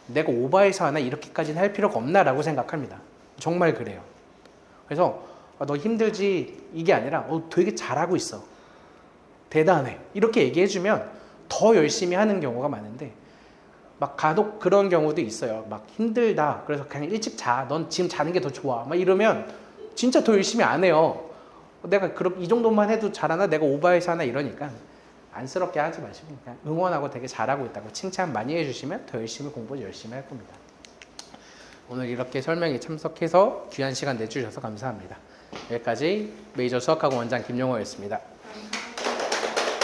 내가 오버해서 하나 이렇게까지는 할 필요가 없나라고 생각합니다. 정말 그래요. 그래서 너 힘들지 이게 아니라 되게 잘하고 있어. 대단해. 이렇게 얘기해주면 더 열심히 하는 경우가 많은데, 막 간혹 그런 경우도 있어요. 막 힘들다. 그래서 그냥 일찍 자. 넌 지금 자는 게 더 좋아. 막 이러면 진짜 더 열심히 안 해요. 내가 이 정도만 해도 잘하나? 내가 오버해서 하나? 이러니까 안쓰럽게 하지 마시고 그냥 응원하고 되게 잘하고 있다고 칭찬 많이 해주시면 더 열심히 공부 열심히 할 겁니다. 오늘 이렇게 설명에 참석해서 귀한 시간 내주셔서 감사합니다. 여기까지 메이저 수학학원 원장 김용호였습니다.